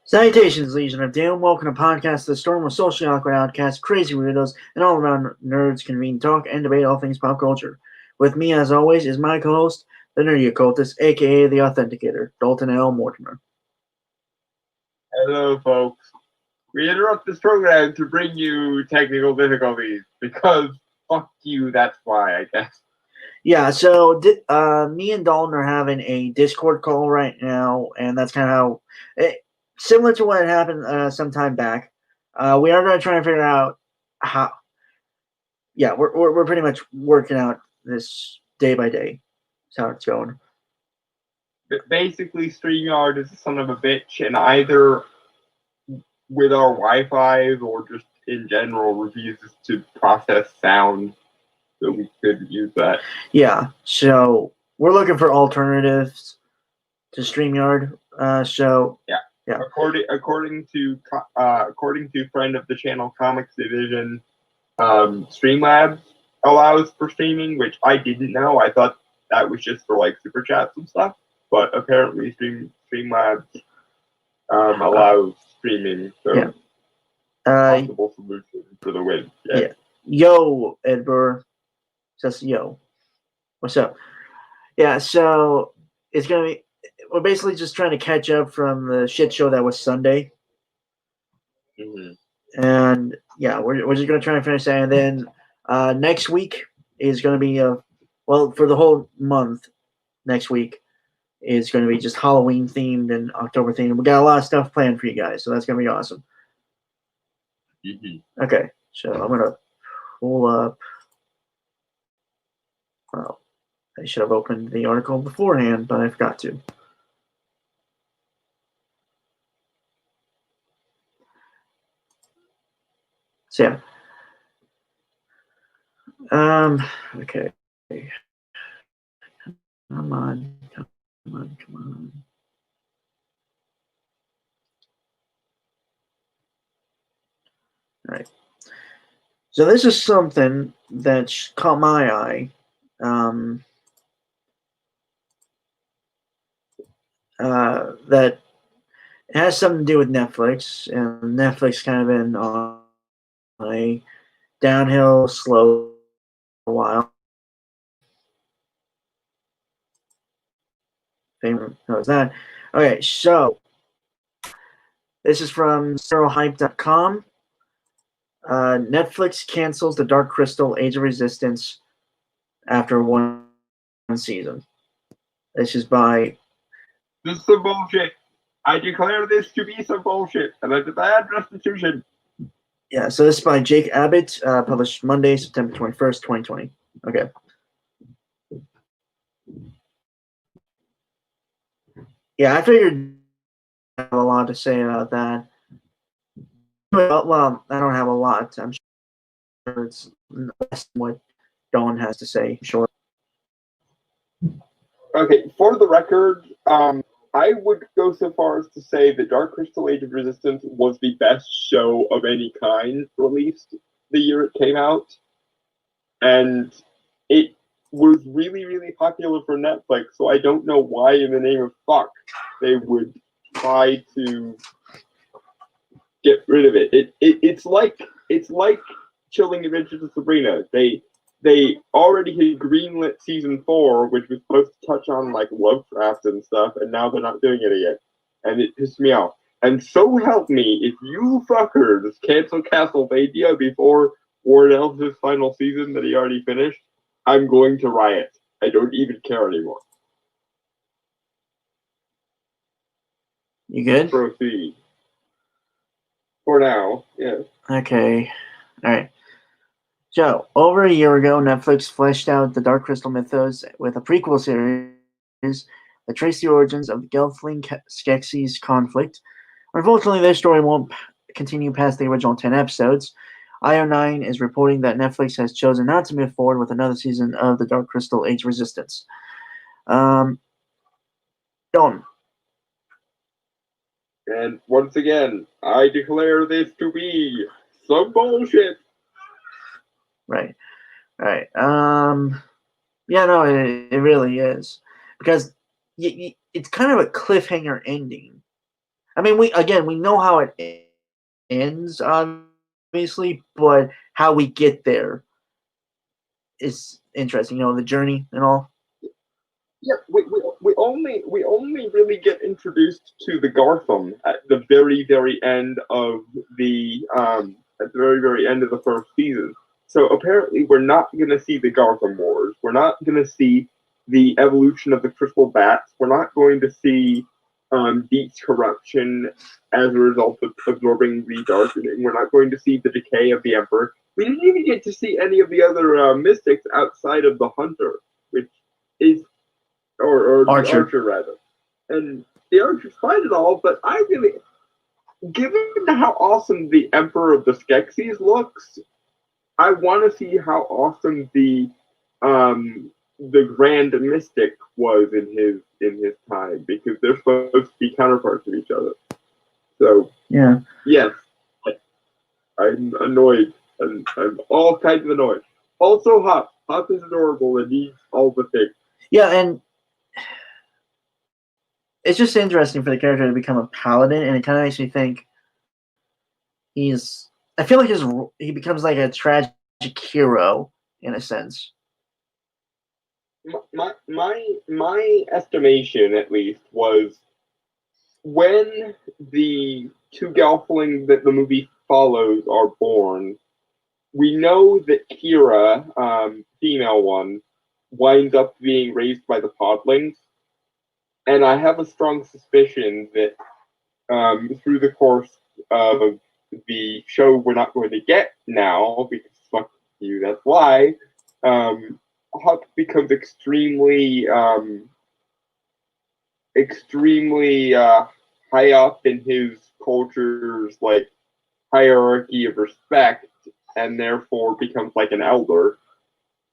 Salutations, Legion of Doom. Welcome to Podcast The Storm, with socially awkward outcasts, crazy weirdos, and all-around nerds convene, talk, and debate all things pop culture. With me, as always, is my co-host, the Nerdy Occultist, a.k.a. The Authenticator, Dalton L. Mortimer. Hello, folks. We interrupt this program to bring you technical difficulties, because fuck you, that's why, I guess. Yeah, so me and Dalton are having a Discord call right now, and that's kind of how... similar to what had happened some time back. We are going to try and figure out how... Yeah, we're pretty much working out this day by day. That's how it's going. Basically, StreamYard is a son of a bitch, and either with our Wi-Fi or just in general refuses to process sound, so we could use that. Yeah, so we're looking for alternatives to StreamYard. Yeah. According to friend of the channel Comics Division, Streamlabs allows for streaming, which I didn't know. I thought that was just for like super chats and stuff, but apparently Streamlabs allows streaming. So yeah. Possible solution for the win. Yeah. Yo, Edbur says yo. What's up? Yeah, so it's gonna be. We're basically just trying to catch up from the shit show that was Sunday. Mm-hmm. And yeah, we're just going to try and finish that. And then next week is going to be, for the whole month, next week is going to be just Halloween themed and October themed. We got a lot of stuff planned for you guys, so that's going to be awesome. Mm-hmm. Okay, so I'm going to pull up. Well, I should have opened the article beforehand, but I forgot to. So yeah. Okay. Come on. All right. So this is something that caught my eye. That has something to do with Netflix, and Netflix kind of been on a downhill slope for a while. Favorite knows that. Okay, so this is from ZeroHype.com. Netflix cancels The Dark Crystal: Age of Resistance after one season. This is by... This is some bullshit. I declare this to be some bullshit, and I demand restitution. Yeah, so this is by Jake Abbott, published Monday, September 21st, 2020. Okay. Yeah, I figured I have a lot to say about that. Well, I don't have a lot. I'm sure it's less than what Dawn has to say. Sure. Okay, for the record, I would go so far as to say that Dark Crystal: Age of Resistance was the best show of any kind released the year it came out. And it was really, really popular for Netflix, so I don't know why in the name of fuck they would try to get rid of it. It's like Chilling Adventures of Sabrina. They they already had greenlit season 4, which was supposed to touch on like Lovecraft and stuff, and now they're not doing it again, and it pissed me off. And so help me, if you fuckers cancel Castlevania before Warren Ellis' final season that he already finished, I'm going to riot. I don't even care anymore. You good? Proceed. For now, yes. Okay. All right. So, over a year ago, Netflix fleshed out the Dark Crystal mythos with a prequel series that traced the origins of the Gelfling-Skeksis conflict. Unfortunately, this story won't continue past the original 10 episodes. IO9 is reporting that Netflix has chosen not to move forward with another season of the Dark Crystal Age Resistance. Don. And once again, I declare this to be some bullshit. Right. All right. Yeah, no, it really is. Because it's kind of a cliffhanger ending. I mean, we know how it ends, obviously, but how we get there is interesting. You know, the journey and all. Yeah, we only really get introduced to the Gartham at the very end of the very end of the first season. So apparently we're not gonna see the Gartham Wars. We're not gonna see the evolution of the Crystal Bats. We're not going to see Deep's corruption as a result of absorbing the darkening. We're not going to see the decay of the Emperor. We didn't even get to see any of the other mystics outside of the Hunter, which is or Archer. the Archer rather. And the Archer's fine and all, but I really, given how awesome the Emperor of the Skeksis looks, I want to see how awesome the Grand Mystic was in his time, because they're supposed to be counterparts of each other. So Yeah. yes, I'm annoyed, and I'm all kinds of annoyed. Also, Hop. Hop is adorable and needs all the things. Yeah, and it's just interesting for the character to become a paladin, and it kind of makes me think I feel like he becomes like a tragic hero in a sense. My estimation, at least, was when the two Gelflings that the movie follows are born. We know that Kira, female one, winds up being raised by the Podlings, and I have a strong suspicion that through the course of the show we're not going to get now, because fuck you, that's why, Huck becomes extremely high up in his culture's like hierarchy of respect, and therefore becomes like an elder,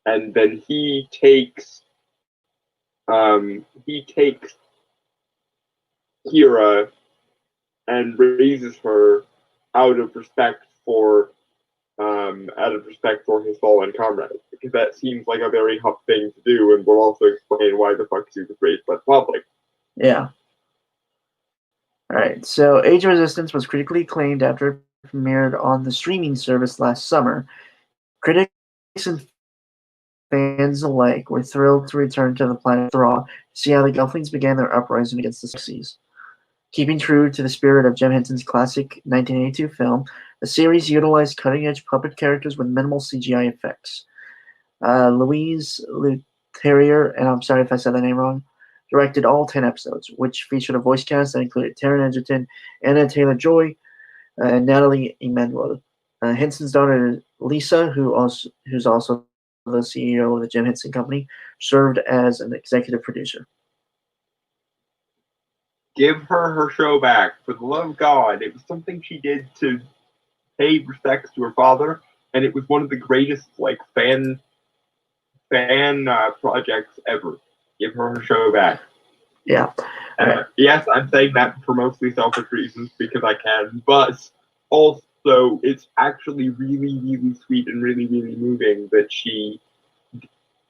and then he takes Kira and raises her out of respect for his fallen comrade, because that seems like a very Hup thing to do, and will also explain why the fuck she was raised by the public. Yeah. All right. So, Age of Resistance was critically acclaimed after it premiered on the streaming service last summer. Critics and fans alike were thrilled to return to the planet Thra to see how the Gelflings began their uprising against the Skeksis. Keeping true to the spirit of Jim Henson's classic 1982 film, the series utilized cutting-edge puppet characters with minimal CGI effects. Louise Leterrier, and I'm sorry if I said that name wrong, directed all 10 episodes, which featured a voice cast that included Taron Egerton, Anna Taylor-Joy, and Natalie Emmanuel. Henson's daughter Lisa, who's also the CEO of the Jim Henson Company, served as an executive producer. Give her show back, for the love of God. It was something she did to pay respects to her father, and it was one of the greatest like fan projects ever. Give her show back. Yeah. Yes, I'm saying that for mostly selfish reasons because I can, but also it's actually really, really sweet and really, really moving that she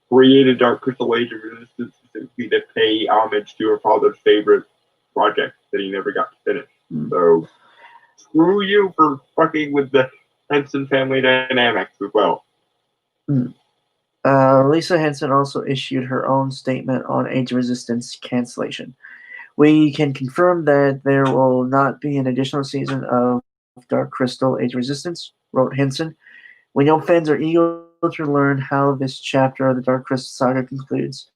created Dark Crystal Age of Resistance specifically to pay homage to her father's favorite project that he never got to finish. So screw you for fucking with the Hanson family dynamics as well. Lisa Hanson also issued her own statement on Age of Resistance cancellation. We can confirm that there will not be an additional season of Dark Crystal Age of Resistance, wrote Hanson. We know fans are eager to learn how this chapter of the Dark Crystal saga concludes.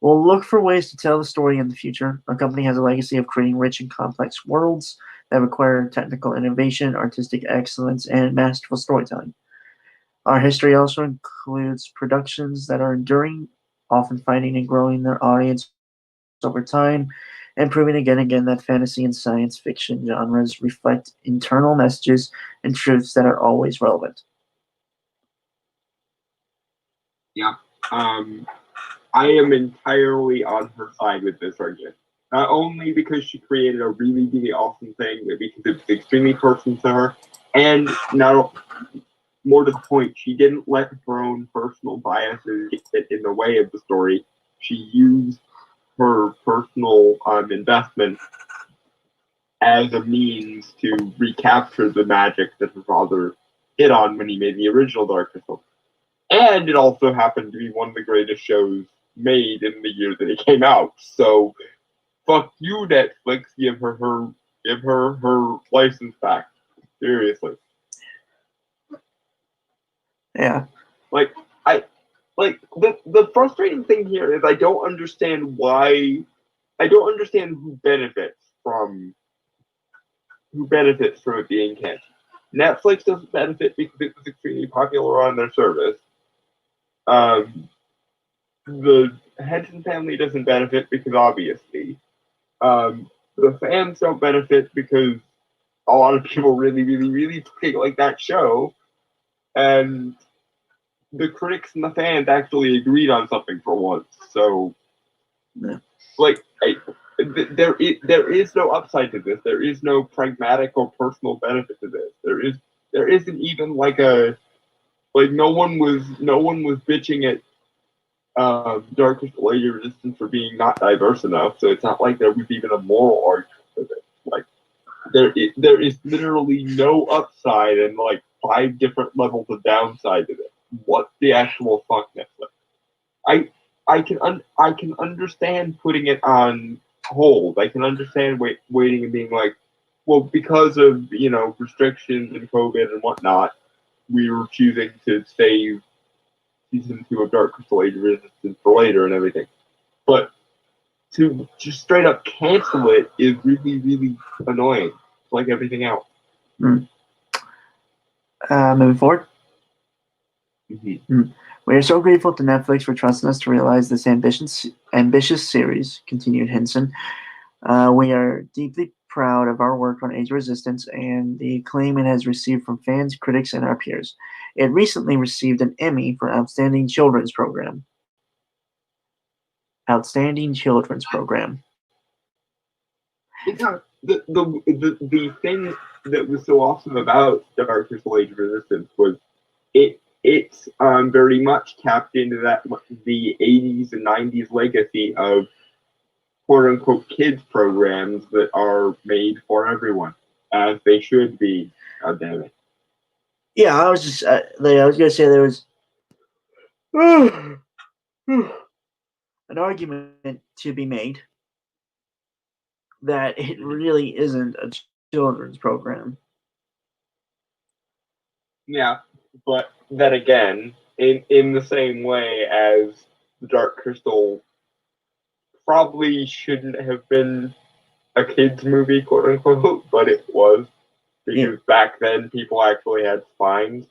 We'll look for ways to tell the story in the future. Our company has a legacy of creating rich and complex worlds that require technical innovation, artistic excellence, and masterful storytelling. Our history also includes productions that are enduring, often finding and growing their audience over time, and proving again and again that fantasy and science fiction genres reflect internal messages and truths that are always relevant. Yeah. I am entirely on her side with this argument. Not only because she created a really, really awesome thing, but because it's extremely personal to her, and now, more to the point, she didn't let her own personal biases get in the way of the story. She used her personal investment as a means to recapture the magic that her father hit on when he made the original Dark Crystal. And it also happened to be one of the greatest shows made in the year that it came out. So fuck you, Netflix. Give her license back. Seriously. Yeah. Like the frustrating thing here is I don't understand who benefits from it being canceled. Netflix doesn't benefit because it was extremely popular on their service. The Hanson family doesn't benefit because obviously. The fans don't benefit because a lot of people really, really, really like that show, and the critics and the fans actually agreed on something for once. So, Yeah. like, there is no upside to this. There is no pragmatic or personal benefit to this. There isn't even like no one was bitching at Dark Crystal Age of Resistance for being not diverse enough. So it's not like there was even a moral argument for this. Like there is literally no upside and like 5 different levels of downside to this. What the actual fuck, Netflix? I can understand putting it on hold. I can understand waiting and being like, well, because of restrictions and COVID and whatnot, we were choosing to save season 2 of Dark Crystal Age of Resistance for later and everything. But to just straight up cancel it is really, really annoying. It's like everything else. Moving forward. Mm-hmm. We are so grateful to Netflix for trusting us to realize this ambitious series, continued Hanson. We are deeply proud of our work on Age of Resistance and the acclaim it has received from fans, critics, and our peers. It recently received an Emmy for Outstanding Children's Program. Outstanding Children's Program. Yeah, the thing that was so awesome about Dark Crystal Age of Resistance was it's very much tapped into the 80s and 90s legacy of quote unquote kids programs that are made for everyone, as they should be. God damn it. Yeah, I was gonna say there was an argument to be made that it really isn't a children's program. Yeah, but then again, in the same way as the Dark Crystal probably shouldn't have been a kids movie, quote unquote, but it was because back then people actually had spines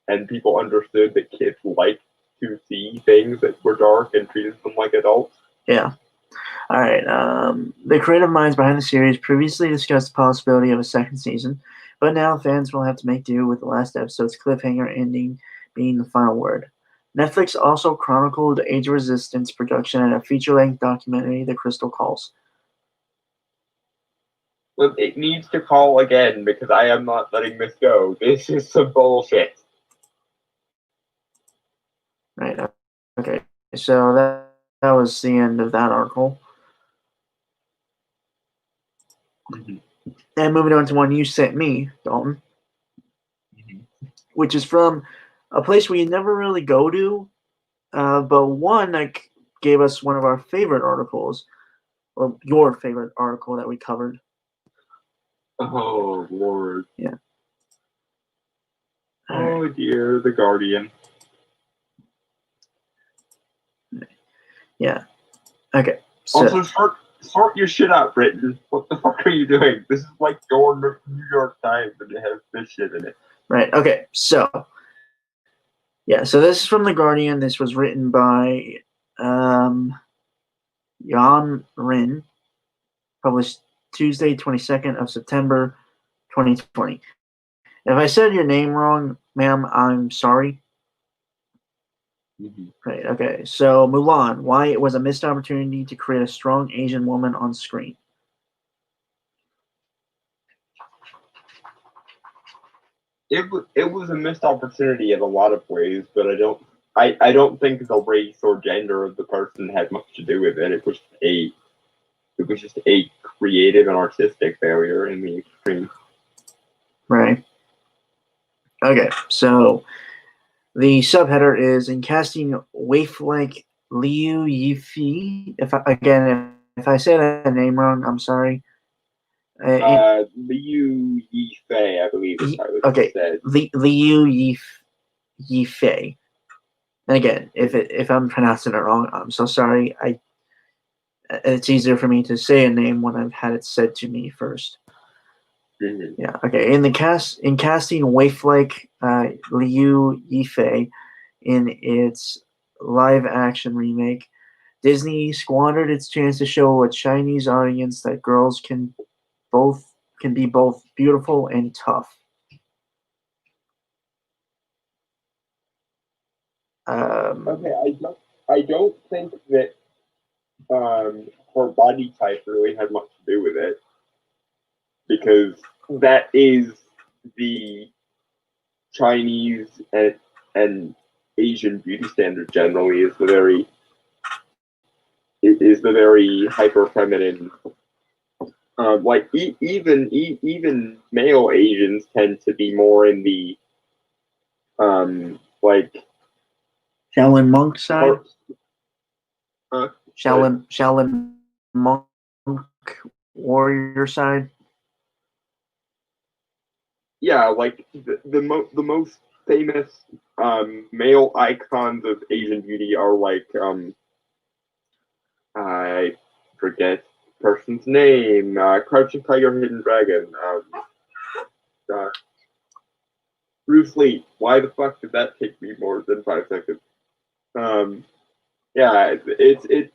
and people understood that kids liked to see things that were dark and treated them like adults. Yeah. All right. The creative minds behind the series previously discussed the possibility of a second season, but now fans will have to make do with the last episode's cliffhanger ending being the final word. Netflix also chronicled Age of Resistance production in a feature-length documentary, The Crystal Calls. Well, it needs to call again because I am not letting this go. This is some bullshit. Right. Okay. So that was the end of that article. Mm-hmm. And moving on to one you sent me, Dalton, which is from a place we never really go to, but one that gave us one of our favorite articles, or your favorite article that we covered. Oh, Lord. Yeah. Oh, dear, The Guardian. Yeah. Okay. So, Also, sort your shit out, Britain. What the fuck are you doing? This is like your New York Times and it has this shit in it. right. Okay. So, yeah. So this is from The Guardian. This was written by Jan Rin, published Tuesday, 22nd of September, 2020. If I said your name wrong, ma'am, I'm sorry. Mm-hmm. Right. Okay. So Mulan, why it was a missed opportunity to create a strong Asian woman on screen. It was a missed opportunity in a lot of ways, but I don't think the race or gender of the person had much to do with it. It was just a creative and artistic failure in the extreme. Right. Okay. So the subheader is in casting waif-like Liu Yifi. If I say that name wrong, I'm sorry. Liu Yifei, I believe is how okay, said. Liu Yifei. And again, if I'm pronouncing it wrong, I'm so sorry. It's easier for me to say a name when I've had it said to me first. Mm-hmm. Yeah. Okay. In casting waif-like Liu Yifei in its live-action remake, Disney squandered its chance to show a Chinese audience that girls can be both beautiful and tough. Okay, I don't think that her body type really had much to do with it, because that is the Chinese and Asian beauty standard generally is the very hyper feminine. Like even male Asians tend to be more in the like Shaolin monk side. sorry. Shaolin monk warrior side. Yeah, like the most famous male icons of Asian beauty are like I forget person's name, Crouching Tiger, Hidden Dragon, uh, Bruce Lee. Why the fuck did that take me more than 5 seconds? Yeah, it's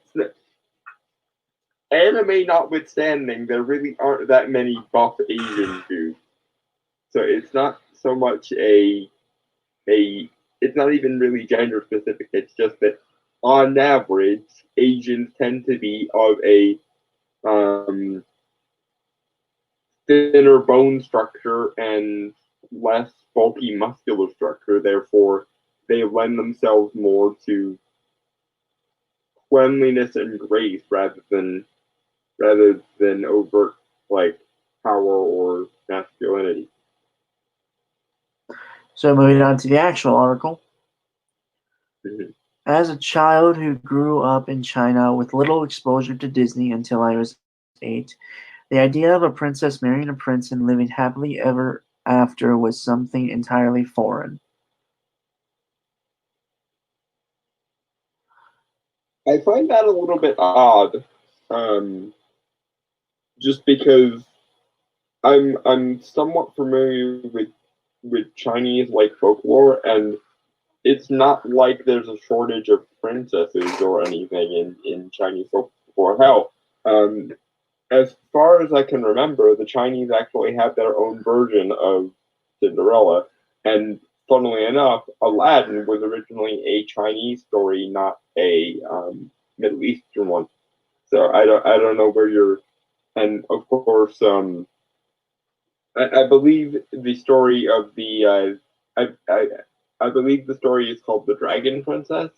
anime notwithstanding, there really aren't that many buff Asian dudes, so it's not so much it's not even really gender specific. It's just that on average, Asians tend to be of a um, thinner bone structure and less bulky muscular structure. Therefore, they lend themselves more to cleanliness and grace rather than overt like power or masculinity. So moving on to the actual article. Mm-hmm. As a child who grew up in China with little exposure to Disney until I was 8, the idea of a princess marrying a prince and living happily ever after was something entirely foreign. I find that a little bit odd, just because I'm somewhat familiar with Chinese like folklore, and it's not like there's a shortage of princesses or anything in Chinese folklore. Hell, as far as I can remember, the Chinese actually had their own version of Cinderella, and funnily enough, Aladdin was originally a Chinese story, not a Middle Eastern one. So I don't know where you're, and of course, I believe the story of the I believe the story is called The Dragon Princess,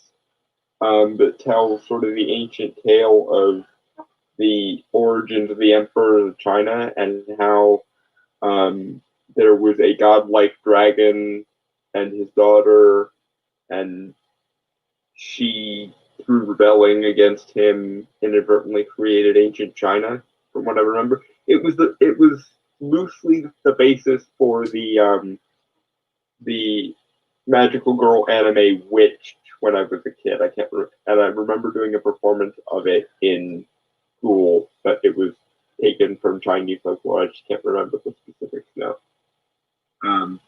that tells sort of the ancient tale of the origins of the Emperor of China and how there was a godlike dragon and his daughter, and she, through rebelling against him, inadvertently created ancient China. From what I remember, it was loosely the basis for the magical girl anime Witch when I was a kid. And I remember doing a performance of it in school, but it was taken from Chinese folklore. I just can't remember the specifics now.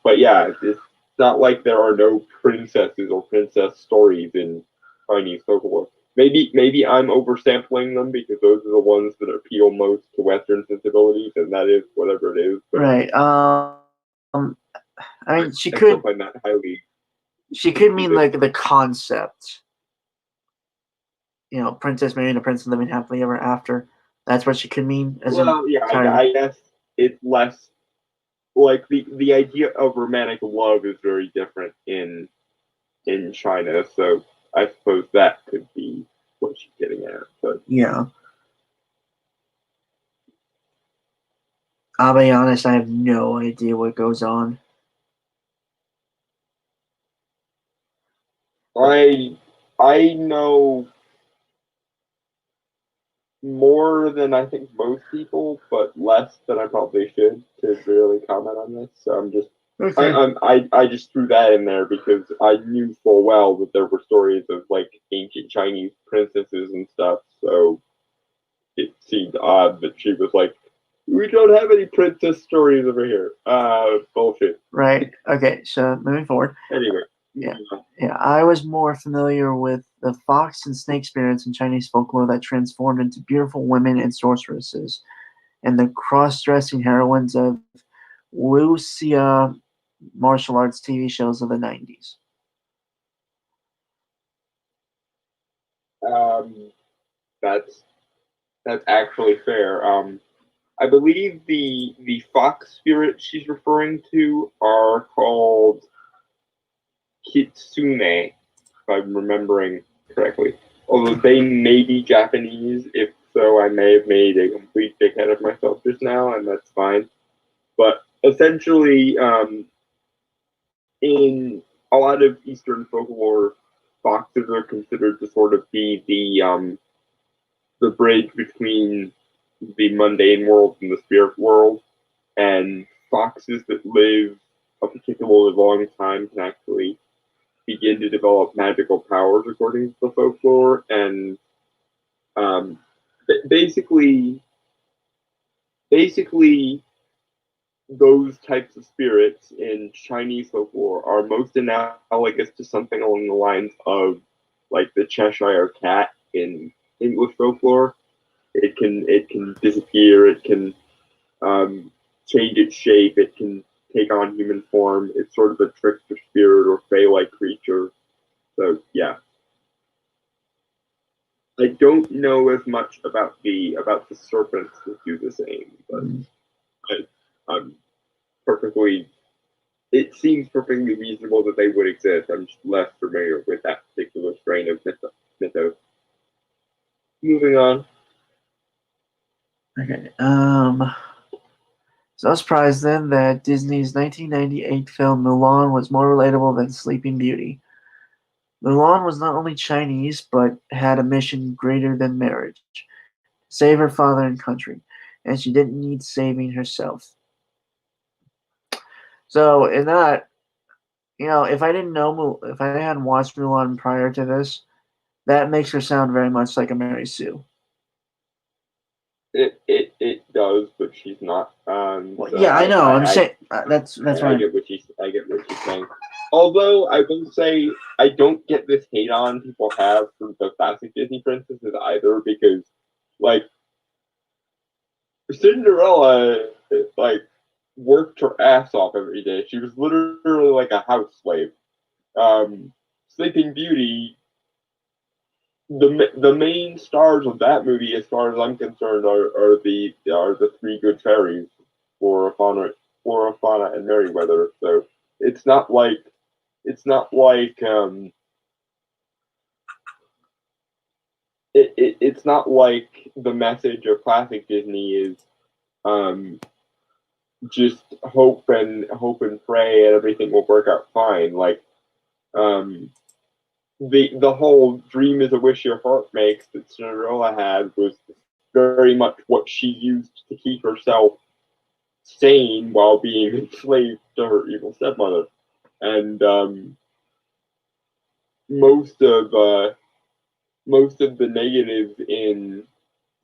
But yeah, it's not like there are no princesses or princess stories in Chinese folklore. Maybe I'm oversampling them because those are the ones that appeal most to Western sensibilities, and that is whatever it is. But Right. I mean, I still find that highly. she could mean like the concept. You know, princess marrying a prince and living happily ever after. That's what she could mean. I guess it's less like the idea of romantic love is very different in China, so I suppose that could be what she's getting at. But yeah, I'll be honest, I have no idea what goes on. I know more than I think most people, but less than I probably should to really comment on this. So I'm just Okay. I just threw that in there because I knew full well that there were stories of like ancient Chinese princesses and stuff. So it seemed odd that she was like, "We don't have any princess stories over here." Bullshit. Right. Okay. So moving forward. Anyway. Yeah. I was more familiar with the fox and snake spirits in Chinese folklore that transformed into beautiful women and sorceresses, and the cross-dressing heroines of wuxia martial arts TV shows of the 90s. That's actually fair. I believe the fox spirits she's referring to are called kitsune, if I'm remembering correctly. Although they may be Japanese, if so, I may have made a complete dickhead of myself just now, and that's fine. But essentially, in a lot of Eastern folklore, foxes are considered to sort of be the bridge between the mundane world and the spirit world. And foxes that live a particularly long time can actually begin to develop magical powers according to the folklore. And um, basically, basically, those types of spirits in Chinese folklore are most analogous to something along the lines of like the Cheshire Cat in English folklore. It can disappear. It can change its shape. It can take on human form. It's sort of a trickster spirit or fey-like creature. So yeah, I don't know as much about the serpents that do the same, but I'm perfectly. It seems perfectly reasonable that they would exist. I'm just less familiar with that particular strain of mythos. Moving on. Okay. So I was surprised then that Disney's 1998 film Mulan was more relatable than Sleeping Beauty. Mulan was not only Chinese, but had a mission greater than marriage: save her father and country, and she didn't need saving herself. So in that, if I didn't know, if I hadn't watched Mulan prior to this, that makes her sound very much like a Mary Sue. It does, but she's not. Well, yeah, I know. I'm saying that's I get what she's saying. Although I will say I don't get this hate on people have for the classic Disney princesses either, because like Cinderella like worked her ass off every day. She was literally like a house slave. Sleeping Beauty, the main stars of that movie, as far as I'm concerned, are the three good fairies, Flora, Fauna, and Merryweather. So it's not like it's not like it's not like the message of classic Disney is um, just hope and pray and everything will work out fine. Like the whole dream is a wish your heart makes that Cinderella had was very much what she used to keep herself sane while being enslaved to her evil stepmother. And most of the negatives in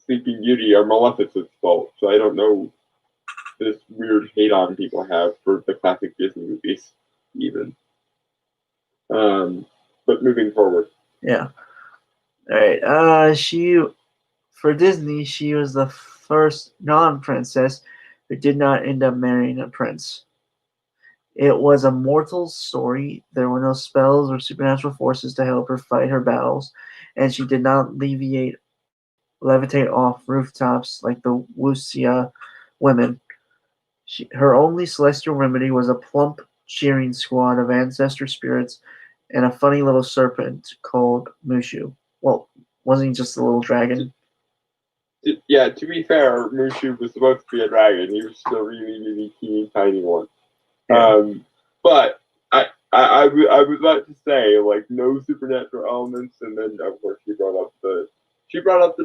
Sleeping Beauty are Maleficent's fault. So I don't know this weird hate on people have for the classic Disney movies, even. But moving forward. Yeah. All right. For Disney, she was the first non-princess who did not end up marrying a prince. It was a mortal story. There were no spells or supernatural forces to help her fight her battles, and she did not levitate off rooftops like the Wuxia women. Her only celestial remedy was a plump cheering squad of ancestor spirits and a funny little serpent called Mushu. Well, wasn't he just a little dragon? Yeah, to be fair, Mushu was supposed to be a dragon. He was still really, really teeny tiny one. Yeah. But I was about to say like no supernatural elements, and then of course she brought up the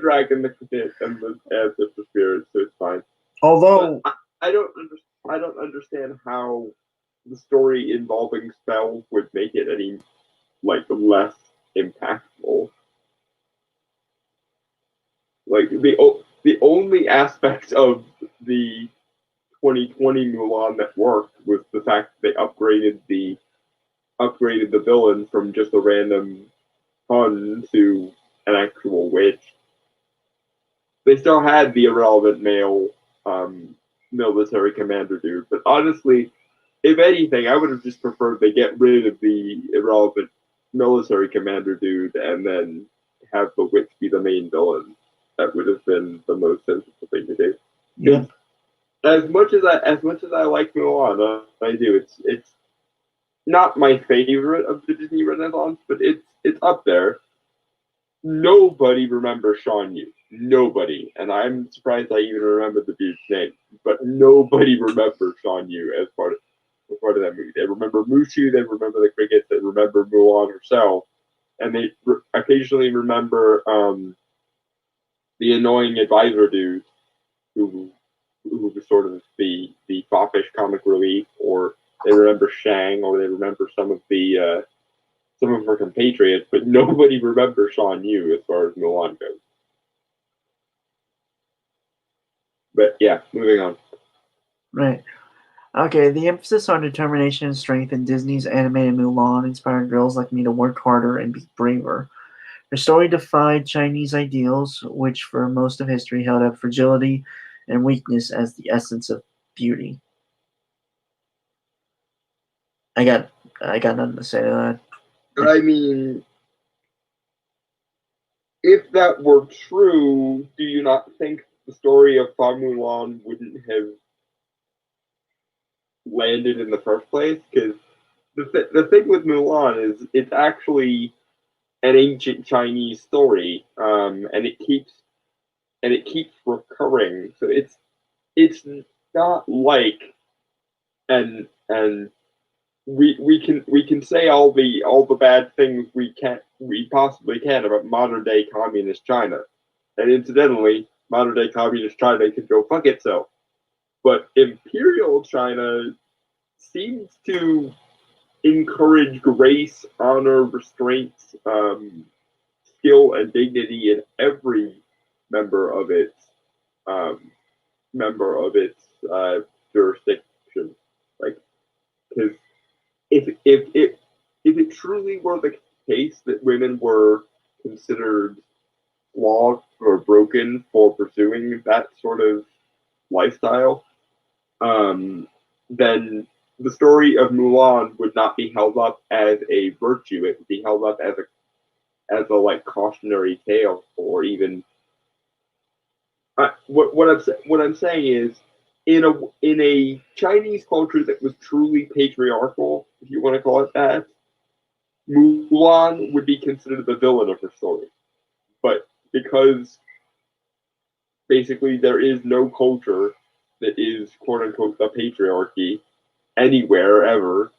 dragon, the cricket, and the ancestor spirits, so it's fine. Although I don't understand how the story involving spells would make it any like less impactful. Like the only aspect of the 2020 Mulan that worked was the fact that they upgraded the villain from just a random Hun to an actual witch. They still had the irrelevant male military commander dude, but honestly, if anything, I would have just preferred they get rid of the irrelevant military commander dude and then have the witch be the main villain. That would have been the most sensible thing to do. yeah. As much as I like Mulan, I do. It's not my favorite of the Disney Renaissance, but it's up there. Nobody remembers Shan Yu. Nobody, and I'm surprised I even remember the dude's name. But nobody remembers Shan Yu as part of that movie. They remember Mushu, they remember the crickets, they remember Mulan herself, and they occasionally remember the annoying advisor dude who was sort of the foppish comic relief, or they remember Shang, or they remember some of her compatriots, but nobody remembers Shan Yu as far as Mulan goes. But yeah, moving on. Right. Okay, the emphasis on determination and strength in Disney's animated Mulan inspired girls like me to work harder and be braver. Her story defied Chinese ideals, which for most of history held up fragility and weakness as the essence of beauty. I got nothing to say to that. I mean, if that were true, do you not think the story of Fa Mulan wouldn't have landed in the first place? Because the thing with Mulan is it's actually an ancient Chinese story, and it keeps recurring. So it's not like and we can say all the bad things we possibly can about modern day communist China, and incidentally, modern day communist China can go fuck itself. But imperial China seems to encourage grace, honor, restraint, skill, and dignity in every member of its um, jurisdiction. Like, because if it truly were the case that women were considered flawed or broken for pursuing that sort of lifestyle, then the story of Mulan would not be held up as a virtue. It would be held up as a like cautionary tale, or what I'm saying is in a Chinese culture that was truly patriarchal, if you want to call it that, Mulan would be considered the villain of her story. But because basically there is no culture that is quote unquote the patriarchy anywhere ever.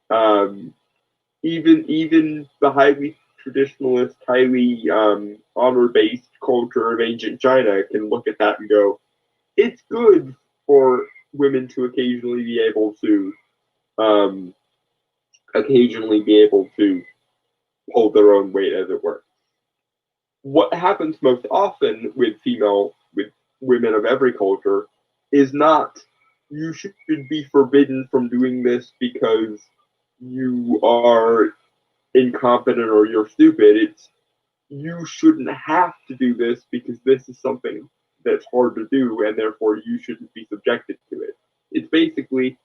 Um, even the highly traditionalist, highly honor-based culture of ancient China can look at that and go, it's good for women to um, occasionally be able to hold their own weight, as it were. What happens most often with women of every culture is not you should be forbidden from doing this because you are incompetent or you're stupid. It's you shouldn't have to do this because this is something that's hard to do and therefore you shouldn't be subjected to it. It's basically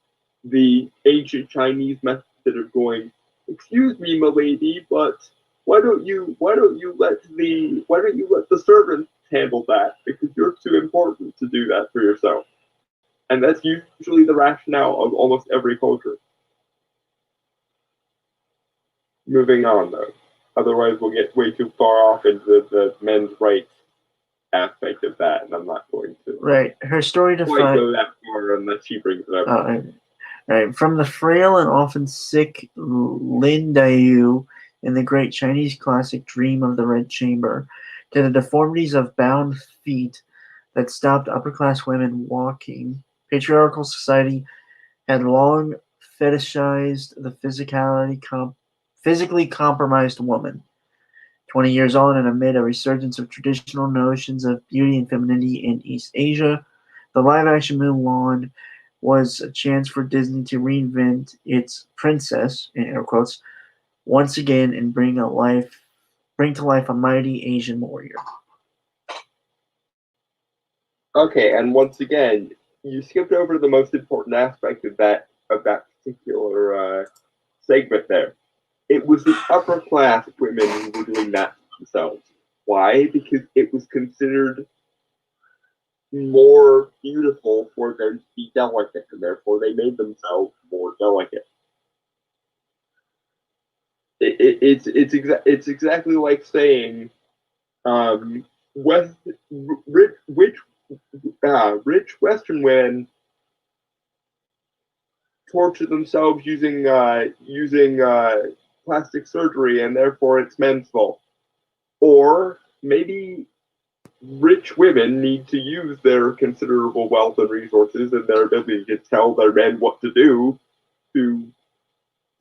the ancient Chinese method of going, excuse me, milady, but why don't you let the servants handle that because you're too important to do that for yourself. And that's usually the rationale of almost every culture. Moving on though. Otherwise we'll get way too far off into the men's rights aspect of that, and I'm not going to Right. Her story quite defined. go that far unless she brings it up. Right. From the frail and often sick Lin Dayu in the great Chinese classic Dream of the Red Chamber to the deformities of bound feet that stopped upper-class women walking, patriarchal society had long fetishized the physically compromised woman. 20 years on, and amid a resurgence of traditional notions of beauty and femininity in East Asia, the live-action Mulan was a chance for Disney to reinvent its princess, in air quotes, once again and bring to life a mighty Asian warrior. Okay, and once again, you skipped over the most important aspect of that particular segment there. It was the upper class women who were doing that themselves. Why? Because it was considered more beautiful for them to be delicate, and therefore they made themselves more delicate. It's exactly like saying, West rich Western women torture themselves using plastic surgery, and therefore it's men's fault. Or maybe rich women need to use their considerable wealth and resources and their ability to tell their men what to do to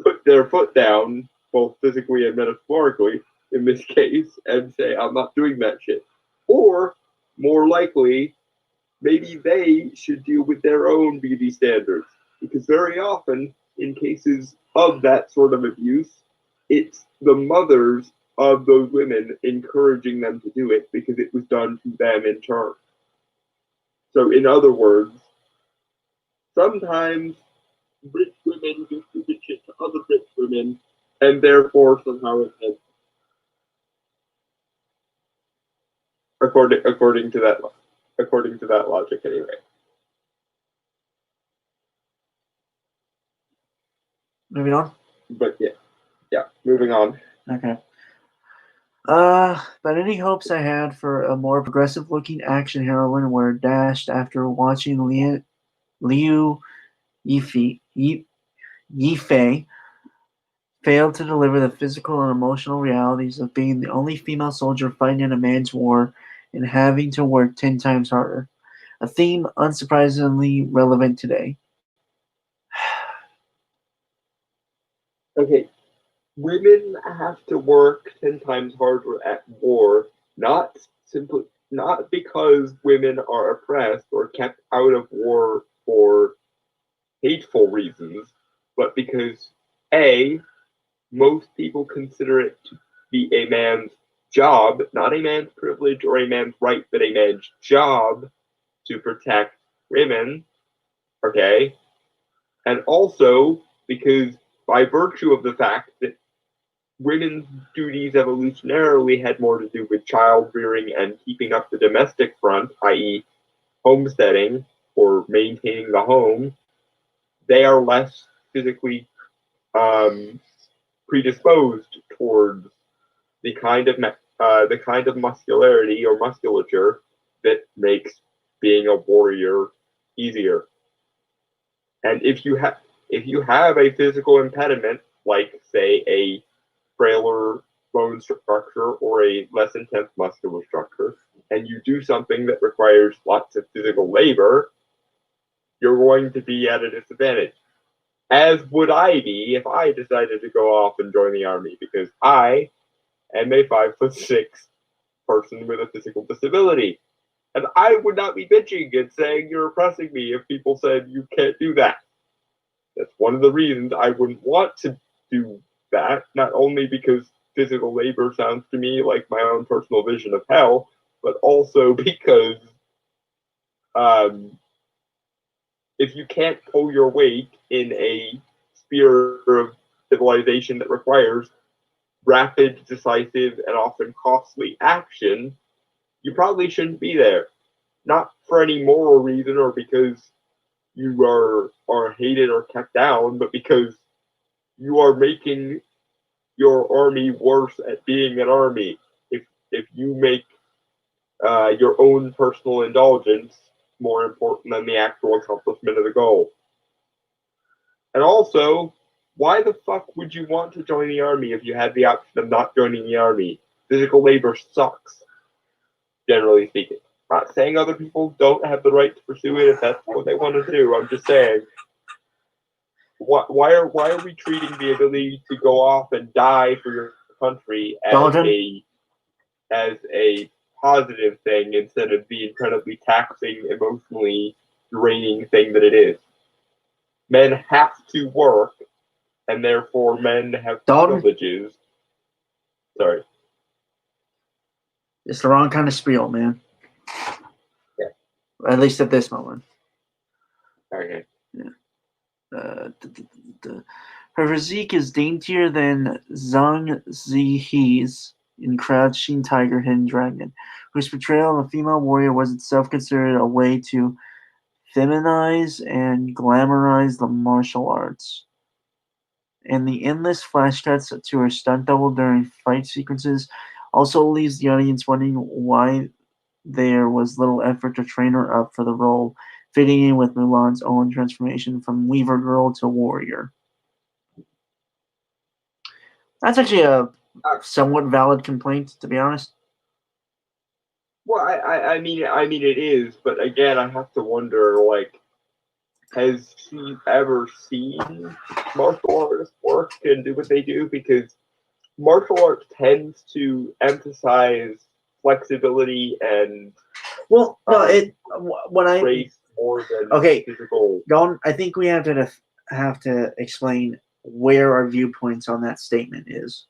put their foot down, both physically and metaphorically, in this case, and say, I'm not doing that shit. Or, more likely, maybe they should deal with their own beauty standards. Because very often, in cases of that sort of abuse, it's the mothers of those women encouraging them to do it because it was done to them in turn. So, in other words, sometimes rich women do stupid shit to other rich women, and therefore somehow it has, according to that logic anyway. Moving on. But yeah, moving on. Okay. But any hopes I had for a more progressive-looking action heroine were dashed after watching Liu Yifei fail to deliver the physical and emotional realities of being the only female soldier fighting in a man's war and having to work 10 times harder. A theme unsurprisingly relevant today. Okay, women have to work 10 times harder at war, not because women are oppressed or kept out of war for hateful reasons, but because A, most people consider it to be a man's job, not a man's privilege or a man's right, but a man's job to protect women, okay? And also because by virtue of the fact that women's duties evolutionarily had more to do with child rearing and keeping up the domestic front, i.e., homesteading or maintaining the home, they are less physically predisposed towards the kind of muscularity or musculature that makes being a warrior easier. And if you have a physical impediment, like say a frailer bone structure or a less intense muscular structure, and you do something that requires lots of physical labor, you're going to be at a disadvantage. As would I be if I decided to go off and join the army, because I am a 5'6" person with a physical disability. And I would not be bitching and saying you're oppressing me if people said you can't do that. That's one of the reasons I wouldn't want to do that, not only because physical labor sounds to me like my own personal vision of hell, but also because if you can't pull your weight in a sphere of civilization that requires rapid, decisive, and often costly action, you probably shouldn't be there. Not for any moral reason or because you are hated or kept down, but because you are making your army worse at being an army. If you make your own personal indulgence more important than the actual accomplishment of the goal. And also, why the fuck would you want to join the army if you had the option of not joining the army? Physical labor sucks, generally speaking. Not saying other people don't have the right to pursue it if that's what they want to do. I'm just saying, why are we treating the ability to go off and die for your country as a positive thing instead of the incredibly taxing, emotionally draining thing that it is? Men have to work, and therefore men have privileges. Sorry. It's the wrong kind of spiel, man. Yeah. At least at this moment. Okay. Yeah. Her physique is daintier than Zhang Zihi's in Crouching Tiger, Hidden Dragon, whose portrayal of a female warrior was itself considered a way to feminize and glamorize the martial arts. And the endless flashcuts to her stunt double during fight sequences also leaves the audience wondering why there was little effort to train her up for the role, fitting in with Mulan's own transformation from Weaver Girl to Warrior. That's actually a somewhat valid complaint, to be honest. Well, I mean it is, but again, I have to wonder, like, has she ever seen martial artists work and do what they do? Because martial arts tends to emphasize flexibility and well, no, grace more than physical. Don, I think we have to explain where our viewpoints on that statement is,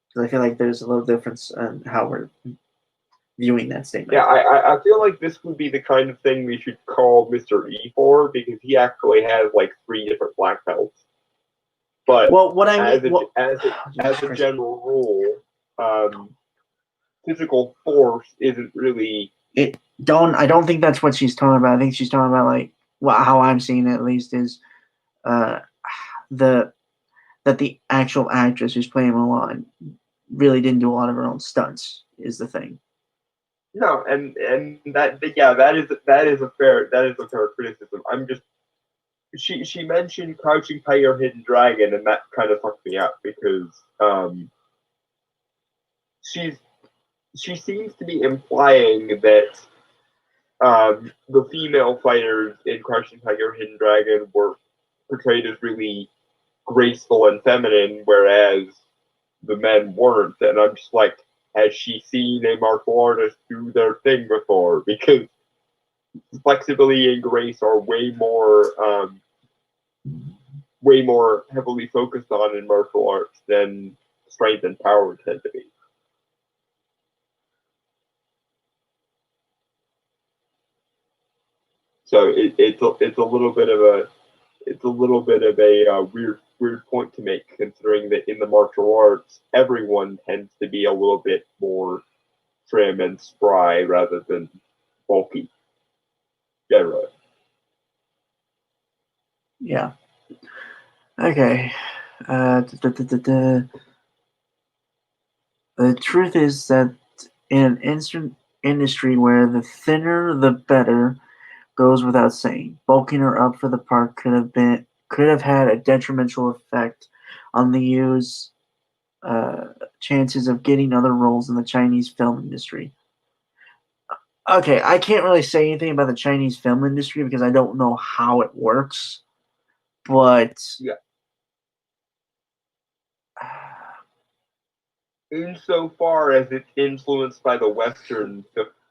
because I feel like there's a little difference in how we're viewing that statement. Yeah, I feel like this would be the kind of thing we should call Mr. E for, because he actually has like 3 different black belts. But as a general rule, physical force isn't really. I don't think that's what she's talking about. I think she's talking about, like, how I'm seeing it at least is that the actual actress who's playing Mulan really didn't do a lot of her own stunts is the thing. No, and that is a fair criticism. I'm just she mentioned Crouching Tiger, Hidden Dragon, and that kind of fucked me up because she seems to be implying that the female fighters in Crouching Tiger, Hidden Dragon were portrayed as really graceful and feminine, whereas the men weren't. And I'm just like, has she seen a martial artist do their thing before? Because flexibility and grace are way more heavily focused on in martial arts than strength and power tend to be. So it's a little bit of a weird point to make, considering that in the martial arts, everyone tends to be a little bit more trim and spry rather than bulky. Generally. Yeah. Okay. The truth is that in an industry where the thinner the better, goes without saying. Bulking her up for the part could have had a detrimental effect on the Yu's chances of getting other roles in the Chinese film industry. Okay, I can't really say anything about the Chinese film industry because I don't know how it works, but Yeah. Insofar as it's influenced by the Western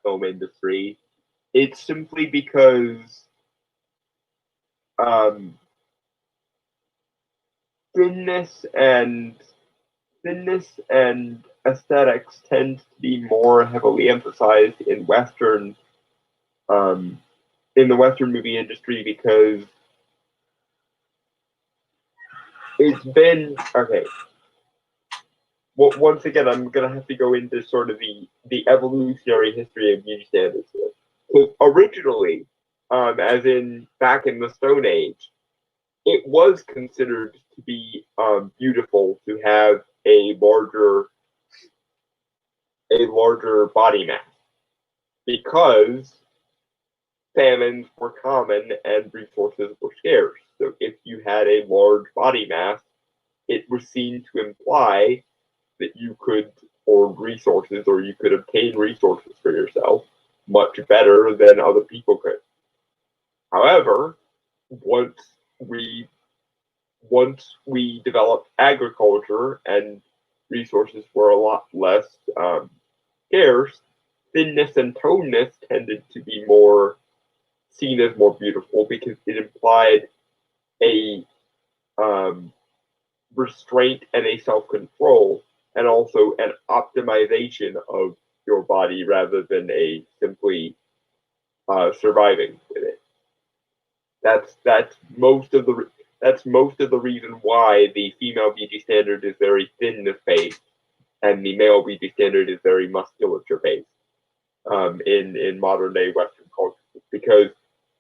film industry, it's simply because thinness and aesthetics tend to be more heavily emphasized in in the Western movie industry because it's been okay. Well, once again, I'm gonna have to go into sort of the evolutionary history of beauty standards here. So originally, as in back in the Stone Age, it was considered to be beautiful to have a larger body mass because famines were common and resources were scarce. So if you had a large body mass, it was seen to imply that you could or you could obtain resources for yourself much better than other people could. However, once we once we developed agriculture and resources were a lot less scarce, thinness and toneness tended to be more seen as more beautiful because it implied a restraint and a self control, and also an optimization of your body rather than a simply surviving with it. That's most of the reason why the female beauty standard is very thinness based, and the male beauty standard is very musculature based in modern day Western culture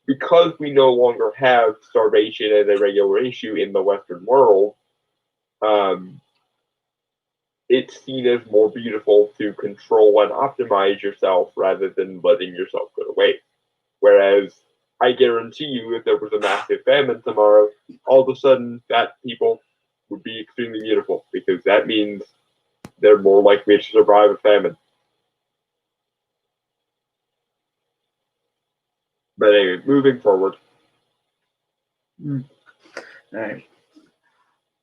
because we no longer have starvation as a regular issue in the Western world. Um, it's seen as more beautiful to control and optimize yourself rather than letting yourself go to waste. Whereas I guarantee you, if there was a massive famine tomorrow, all of a sudden that people would be extremely beautiful because that means they're more likely to survive a famine. But anyway, moving forward. all right.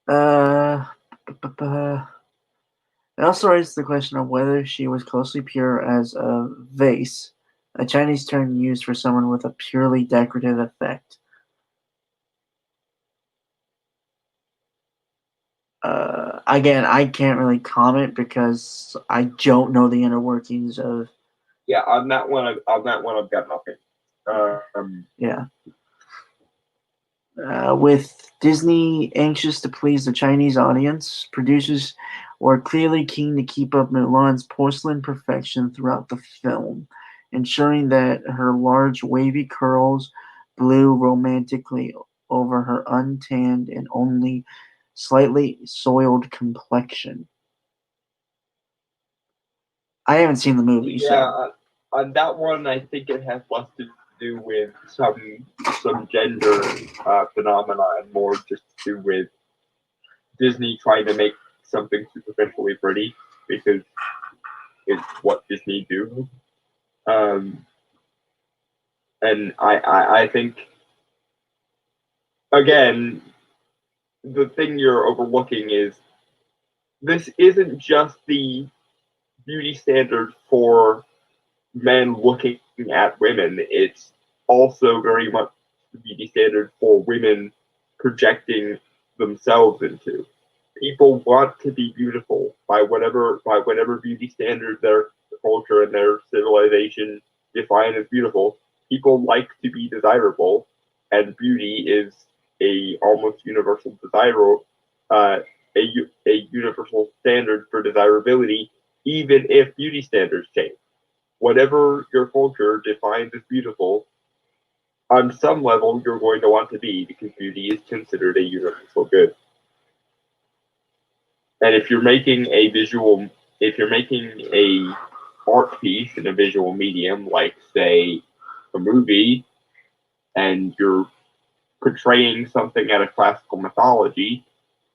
Uh, it also raises the question of whether she was closely pure as a vase, a Chinese term used for someone with a purely decorative effect. Again, I can't really comment because I don't know the inner workings of. Yeah, on that one, I've got nothing. Yeah. With Disney anxious to please the Chinese audience, producers were clearly keen to keep up Mulan's porcelain perfection throughout the film, ensuring that her large wavy curls blew romantically over her untanned and only slightly soiled complexion. I haven't seen the movie, Yeah, so on that one, I think it has less to do with some gender phenomena and more just to do with Disney trying to make something superficially pretty because it's what Disney do. Um, and I think again the thing you're overlooking is this isn't just the beauty standard for men looking at women. It's also very much the beauty standard for women projecting themselves into. People want to be beautiful by whatever beauty standard their culture and their civilization define as beautiful. People like to be desirable, and beauty is a almost universal desirable, a universal standard for desirability, even if beauty standards change. Whatever your culture defines as beautiful, on some level you're going to want to be because beauty is considered a universal good. And if you're making a art piece in a visual medium, like say a movie, and you're portraying something out of classical mythology,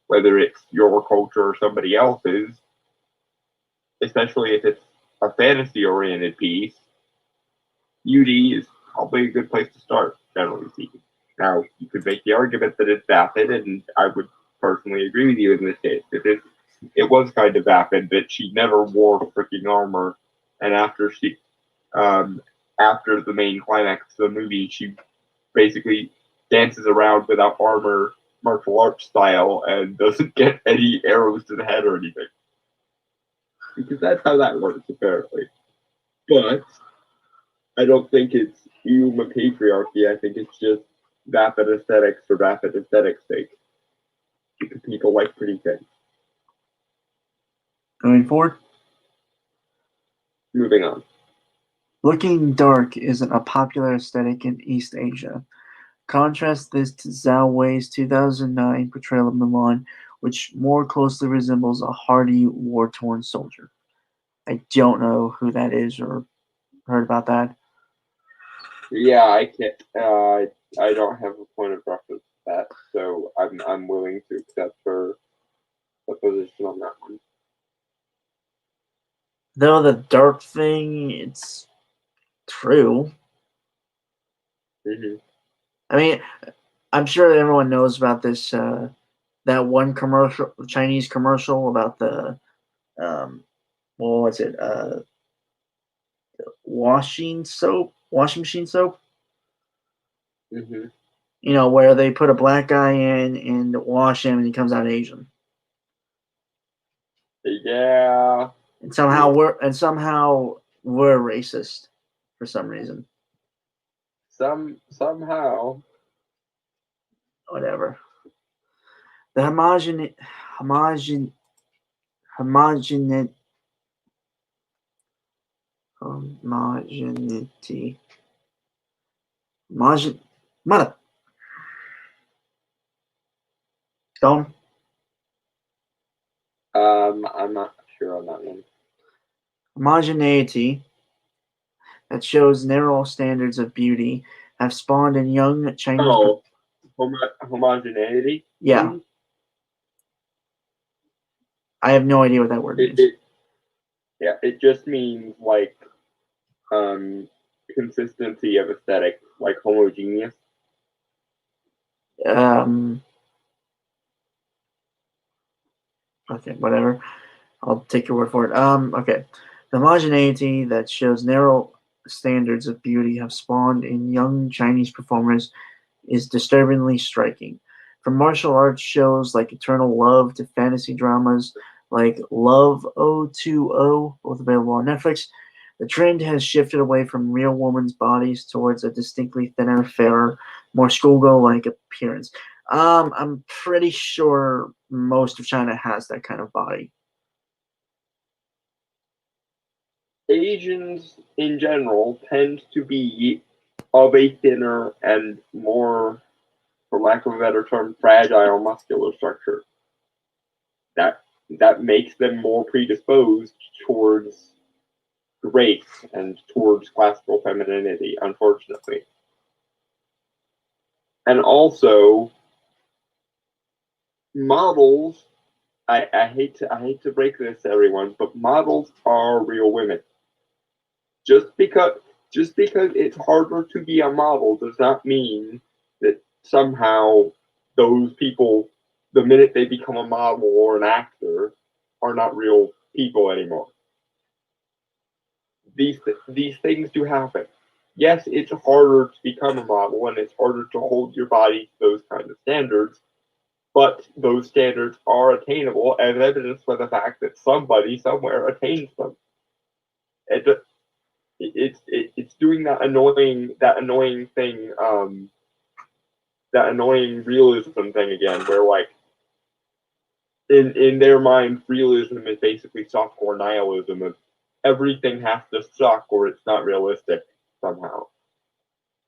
whether it's your culture or somebody else's, especially if it's a fantasy-oriented piece, beauty is probably a good place to start, generally speaking. Now, you could make the argument that it's vapid, and I would personally agree with you in this case. It was kind of vapid that she never wore freaking armor, and after after the main climax of the movie, she basically dances around without armor, martial arts style, and doesn't get any arrows to the head or anything. Because that's how that works, apparently. But I don't think it's human patriarchy. I think it's just vapid aesthetics for vapid aesthetics' sake. Because people like pretty things. Going forward? Moving on. Looking dark isn't a popular aesthetic in East Asia. Contrast this to Zhao Wei's 2009 portrayal of Mulan, which more closely resembles a hardy, war-torn soldier. I don't know who that is or heard about that. Yeah, I can't. I don't have a point of reference to that, so I'm willing to accept her position on that one. Though the dark thing, it's true. Mm-hmm. I mean, I'm sure everyone knows about this. That one commercial, Chinese commercial about the, what was it? Washing machine soap. Mm-hmm. You know, where they put a black guy in and wash him, and he comes out Asian. Yeah. And somehow we're racist for some reason. Somehow. Whatever. The homogeneity mother Stone. I'm not sure on that one. Homogeneity that shows narrow standards of beauty have spawned in young Chinese. Oh, homogeneity. Yeah. Mm-hmm. I have no idea what that word means. It just means like consistency of aesthetic, like homogeneous. Okay, whatever. I'll take your word for it. Okay. The homogeneity that shows narrow standards of beauty have spawned in young Chinese performers is disturbingly striking. From martial arts shows like Eternal Love to fantasy dramas like Love 020, both available on Netflix, the trend has shifted away from real women's bodies towards a distinctly thinner, fairer, more schoolgirl-like appearance. I'm pretty sure most of China has that kind of body. Asians in general tend to be of a thinner and more, for lack of a better term, fragile muscular structure. That makes them more predisposed towards grace and towards classical femininity, unfortunately. And also, models. I hate to break this to everyone, but models are real women. Just because it's harder to be a model does not mean that somehow those people, the minute they become a model or an actor, are not real people anymore. These things do happen. Yes, it's harder to become a model and it's harder to hold your body to those kinds of standards, but those standards are attainable, as evidenced by the fact that somebody somewhere attains them. It's doing that annoying thing, that annoying realism thing again, where like in their mind, realism is basically softcore nihilism of everything has to suck or it's not realistic somehow.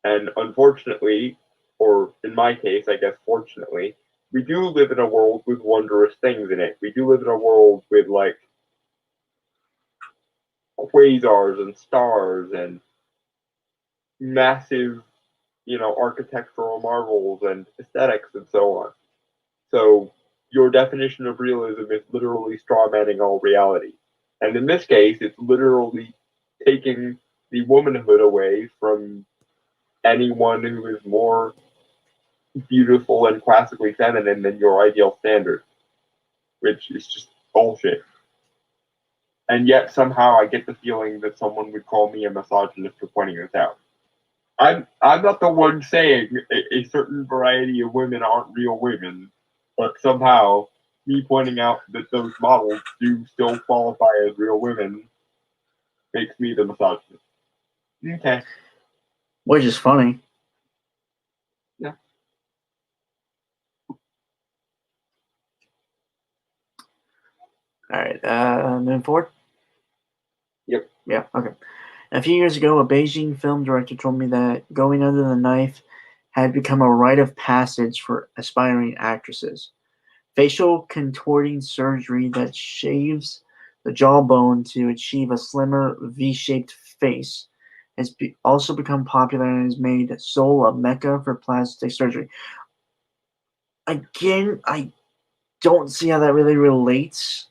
And unfortunately, or in my case, I guess fortunately, we do live in a world with wondrous things in it. We do live in a world with like quasars and stars and massive, architectural marvels and aesthetics and so on. So your definition of realism is literally strawmanning all reality. And in this case, it's literally taking the womanhood away from anyone who is more beautiful and classically feminine than your ideal standard, which is just bullshit. And yet somehow I get the feeling that someone would call me a misogynist for pointing this out. I'm not the one saying a certain variety of women aren't real women, but somehow me pointing out that those models do still qualify as real women makes me the misogynist. Okay. Which is funny. Yeah. All right, moving forward. Yep. Yeah. Okay. A few years ago, a Beijing film director told me that going under the knife had become a rite of passage for aspiring actresses. Facial contorting surgery that shaves the jawbone to achieve a slimmer V-shaped face has also become popular and has made Seoul a mecca for plastic surgery. Again, I don't see how that really relates.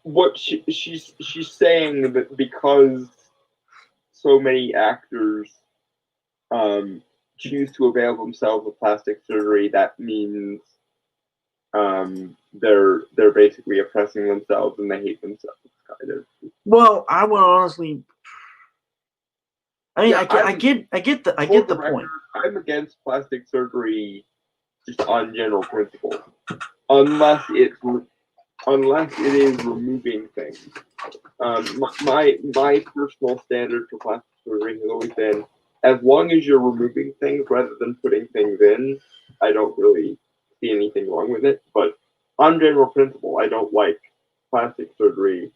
What she's saying that because so many actors choose to avail themselves of plastic surgery, that means they're basically oppressing themselves and they hate themselves, kind of. Well, I would honestly. I mean, Yeah, I get the record, point. I'm against plastic surgery just on general principle, unless it is removing things. My personal standard for plastic surgery has always been, as long as you're removing things rather than putting things in, I don't really see anything wrong with it. But on general principle, I don't like plastic surgery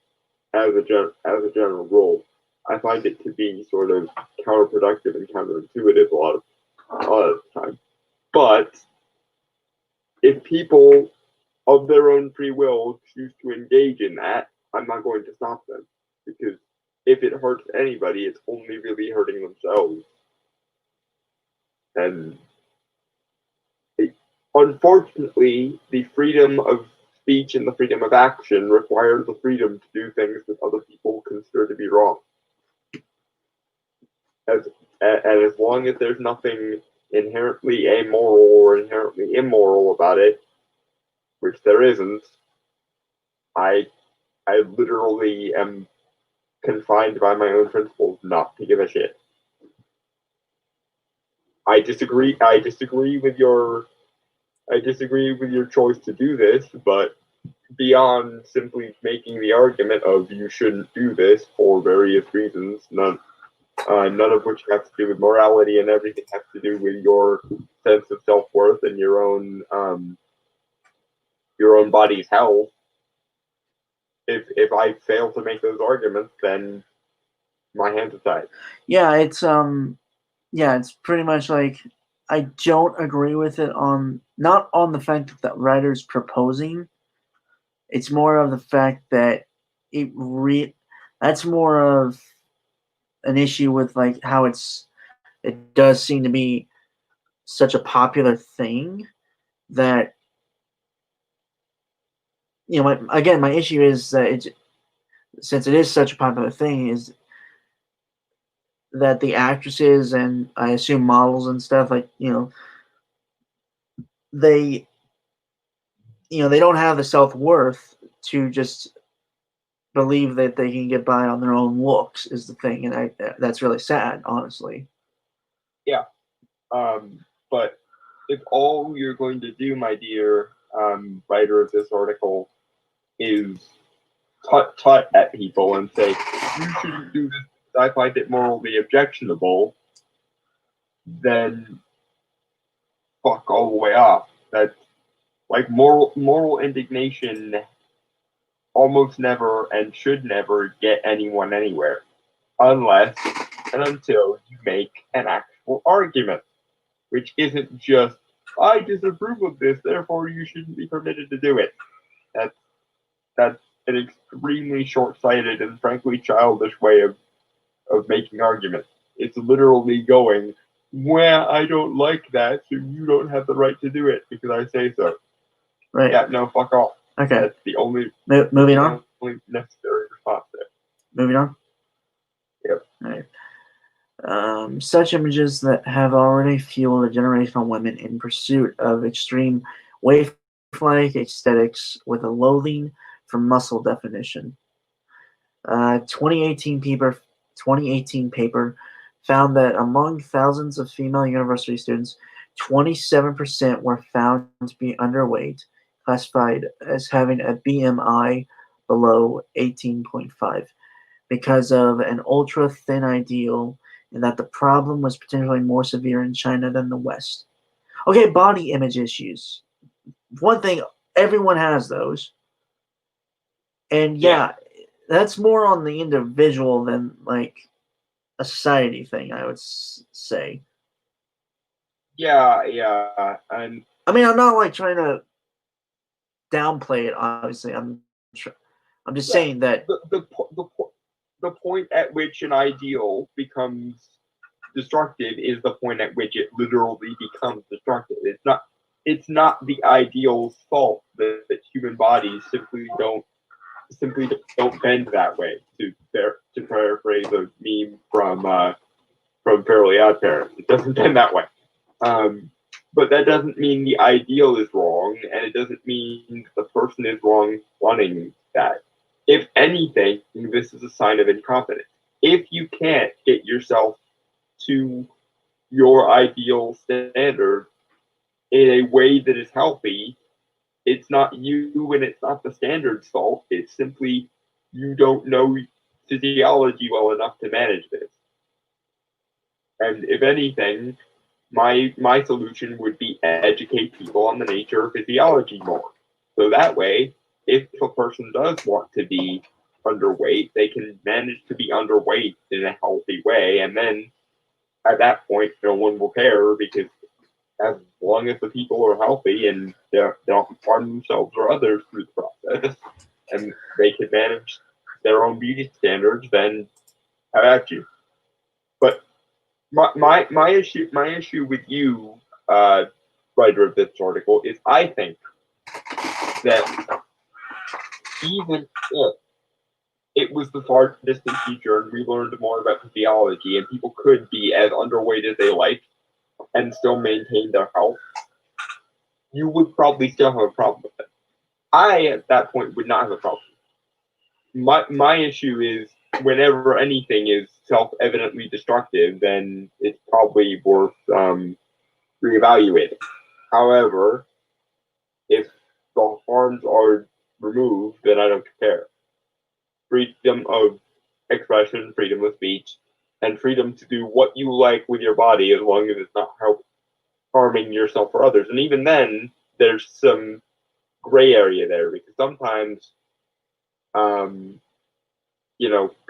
as a general rule. I find it to be sort of counterproductive and counterintuitive a lot of the time. But if people of their own free will choose to engage in that, I'm not going to stop them, because if it hurts anybody, it's only really hurting themselves. And unfortunately, the freedom of speech and the freedom of action require the freedom to do things that other people consider to be wrong. And as long as there's nothing inherently amoral or inherently immoral about it, which there isn't, I literally am confined by my own principles not to give a shit. I disagree with your choice to do this, but beyond simply making the argument of you shouldn't do this for various reasons, none of which have to do with morality, and everything has to do with your sense of self-worth and your own body's health. If I fail to make those arguments, then my hands are tied. Yeah, it's pretty much like I don't agree with it not on the fact that the writer's proposing. It's more of the fact that that's more of an issue with like how it does seem to be such a popular thing that my issue is that since it is such a popular thing, is that the actresses and I assume models and stuff, like, they they don't have the self-worth to just believe that they can get by on their own looks is the thing, and that's really sad, honestly. Yeah. But if all you're going to do, my dear writer of this article, is tut at people and say, you shouldn't do this because I find it morally objectionable, then fuck all the way off. That's like moral indignation almost never and should never get anyone anywhere, unless and until you make an actual argument, which isn't just, I disapprove of this, therefore you shouldn't be permitted to do it. That's an extremely short-sighted and frankly childish way of making arguments. It's literally going, well, I don't like that, so you don't have the right to do it because I say so. Right. Yeah, no, fuck off. Okay. That's the only Moving on. only necessary response there. Moving on. Yep. All right. Such images that have already fueled a generation of women in pursuit of extreme waif-like aesthetics with a loathing for muscle definition. 2018 paper found that among thousands of female university students, 27% were found to be underweight, classified as having a BMI below 18.5 because of an ultra thin ideal, and that the problem was potentially more severe in China than the West. Okay, body image issues. One thing, everyone has those. And yeah, that's more on the individual than like a society thing, I would say. Yeah, yeah, and I mean, I'm not like trying to downplay it. Obviously, I'm just saying that the point at which an ideal becomes destructive is the point at which it literally becomes destructive. It's not the ideal's fault that human bodies simply don't bend that way. To paraphrase a meme from Fairly Odd Parents, it doesn't bend that way. But that doesn't mean the ideal is wrong, and it doesn't mean the person is wrong wanting that. If anything, this is a sign of incompetence. If you can't get yourself to your ideal standard in a way that is healthy, it's not you and it's not the standard's fault. It's simply you don't know physiology well enough to manage this. And if anything, my solution would be educate people on the nature of physiology more. So that way, if a person does want to be underweight, they can manage to be underweight in a healthy way, and then at that point, no one will care because as long as the people are healthy and they don't harm themselves or others through the process, and they can manage their own beauty standards, then how about you? But my issue with you, writer of this article, is I think that even if it was the far distant future and we learned more about physiology and people could be as underweight as they like and still maintain their health, you would probably still have a problem with it. I, at that point, would not have a problem. My issue is whenever anything is self-evidently destructive, then it's probably worth reevaluating. However, if the harms are removed, then I don't care. Freedom of expression, freedom of speech, and freedom to do what you like with your body as long as it's not harming yourself or others. And even then, there's some gray area there because sometimes,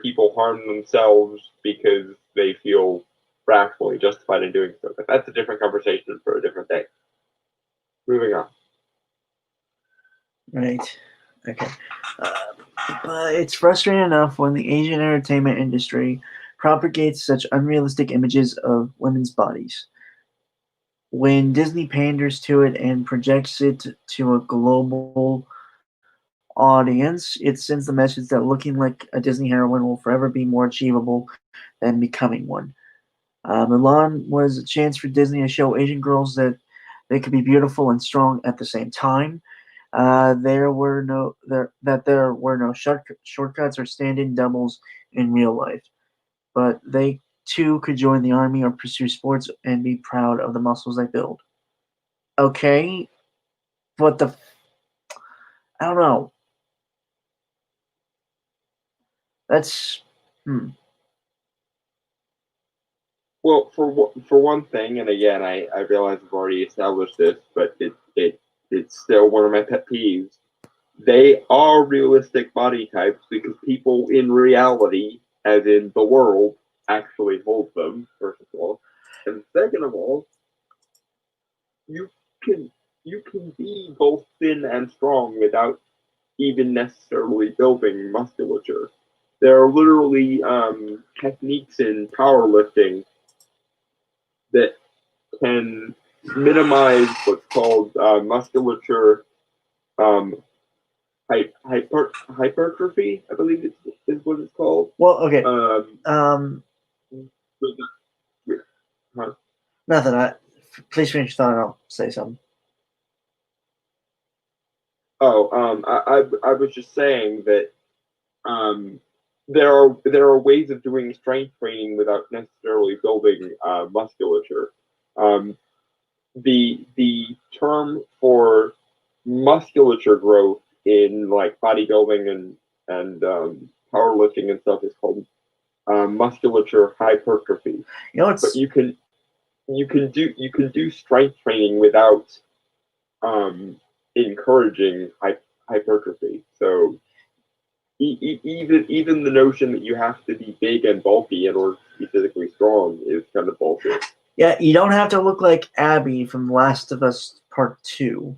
people harm themselves because they feel rationally justified in doing so. But that's a different conversation for a different day. Moving on. right. Okay. But it's frustrating enough when the Asian entertainment industry propagates such unrealistic images of women's bodies. When Disney panders to it and projects it to a global audience, it sends the message that looking like a Disney heroine will forever be more achievable than becoming one. Mulan was a chance for Disney to show Asian girls that they could be beautiful and strong at the same time. There were no shortcuts or stand-in doubles in real life, but they too could join the army or pursue sports and be proud of the muscles they build. Okay, but I don't know. That's Well, for one thing, and again, I realize I've already established this, but it's still one of my pet peeves. They are realistic body types because people in reality, as in the world, actually hold them. First of all, and second of all, you can you can be both thin and strong without even necessarily building musculature. there are literally techniques in powerlifting that can minimize what's called musculature hypertrophy, I believe is what it's called. Well, okay. Huh? Nothing. Please finish your thought and I'll say something. I was just saying that there are ways of doing strength training without necessarily building musculature. The term for musculature growth in like bodybuilding and powerlifting and stuff is called musculature hypertrophy. You know, but you can do strength training without encouraging hypertrophy. So even the notion that you have to be big and bulky in order to be physically strong is kind of bullshit. Yeah, you don't have to look like Abby from Last of Us Part 2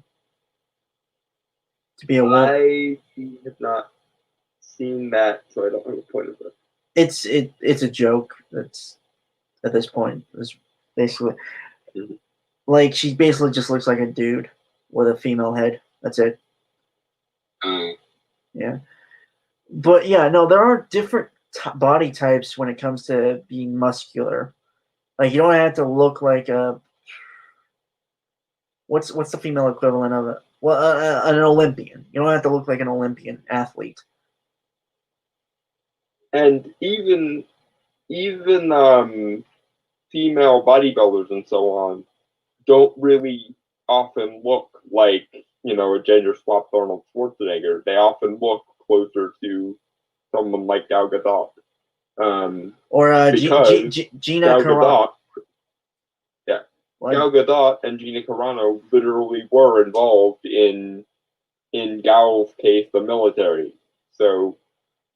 to be a woman. I have not seen that, so I don't have a point of it. It's a joke. That's at this point. It's basically like she basically just looks like a dude with a female head. That's it. Yeah, but yeah, no, there are different body types when it comes to being muscular. Like you don't have to look like a what's the female equivalent of it? Well, an Olympian. You don't have to look like an Olympian athlete. And even female bodybuilders and so on don't really often look like, a gender swapped Arnold Schwarzenegger. They often look closer to someone like Gal Gadot. Or Gina Gal Carano. Gadot, Gal Gadot and Gina Carano literally were involved in Gal's case, the military. So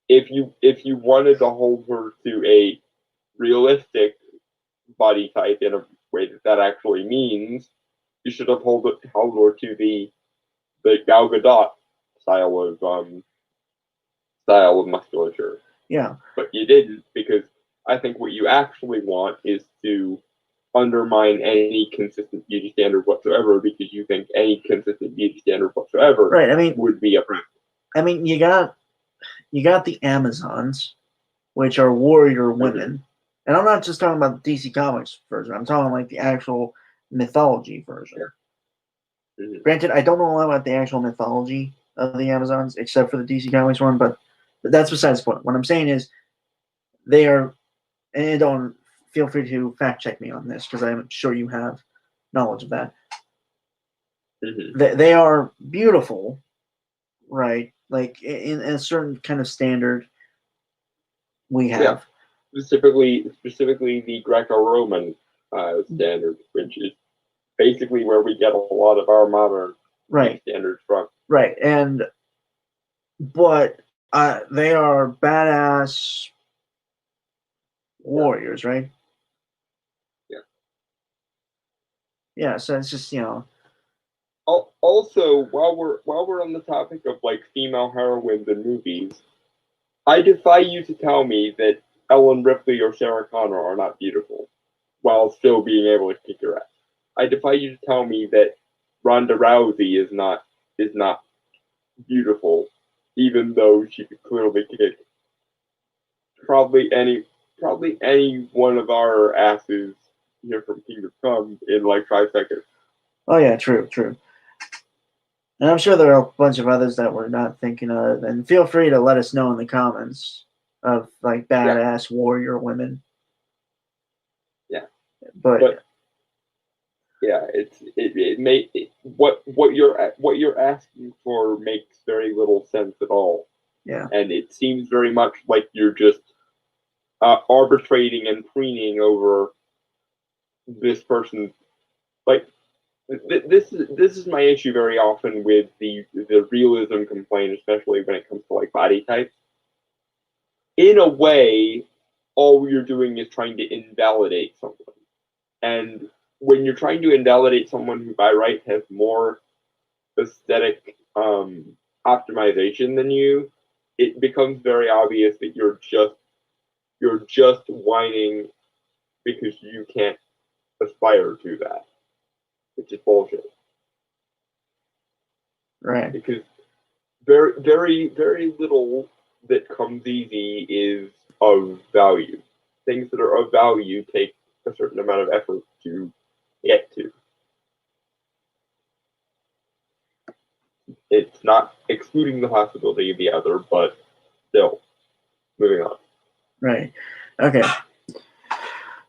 if you wanted to hold her to a realistic body type in a way that actually means, you should have held her to the Gal Gadot style of musculature. Yeah. But you didn't, because I think what you actually want is to undermine any consistent beauty standard whatsoever, because you think any consistent beauty standard whatsoever would be oppressive. I mean, you got the Amazons, which are warrior women. And I'm not just talking about the DC Comics version. I'm talking like the actual mythology version. Granted, I don't know a lot about the actual mythology of the Amazons, except for the DC Comics one, but that's besides the point. What I'm saying is they are, and don't feel free to fact check me on this because I'm sure you have knowledge of that. They are beautiful, right? Like in a certain kind of standard we have. Yeah. Specifically the Greco-Roman standard, which is basically where we get a lot of our modern standards from. Right, but they are badass warriors, right? Yeah. Yeah, so it's just Also, while we're on the topic of like female heroines in movies, I defy you to tell me that Ellen Ripley or Sarah Connor are not beautiful, while still being able to kick your ass. I defy you to tell me that Ronda Rousey is not beautiful, even though she could clearly kick probably any one of our asses here from Kingdom Come in like 5 seconds. Oh yeah, true. And I'm sure there are a bunch of others that we're not thinking of. And feel free to let us know in the comments of like badass warrior women. Yeah. But yeah, what you're asking for makes very little sense at all. Yeah. And it seems very much like you're just arbitrating and preening over this person. Like this is my issue very often with the realism complaint, especially when it comes to like body types. In a way, all you're doing is trying to invalidate someone. And when you're trying to invalidate someone who by right has more aesthetic optimization than you, it becomes very obvious that you're just whining because you can't aspire to that, which is bullshit. Right. Because very, very, very little that comes easy is of value. Things that are of value take a certain amount of effort to get to. It's not excluding the possibility of the other, but still. Moving on. Right. Okay.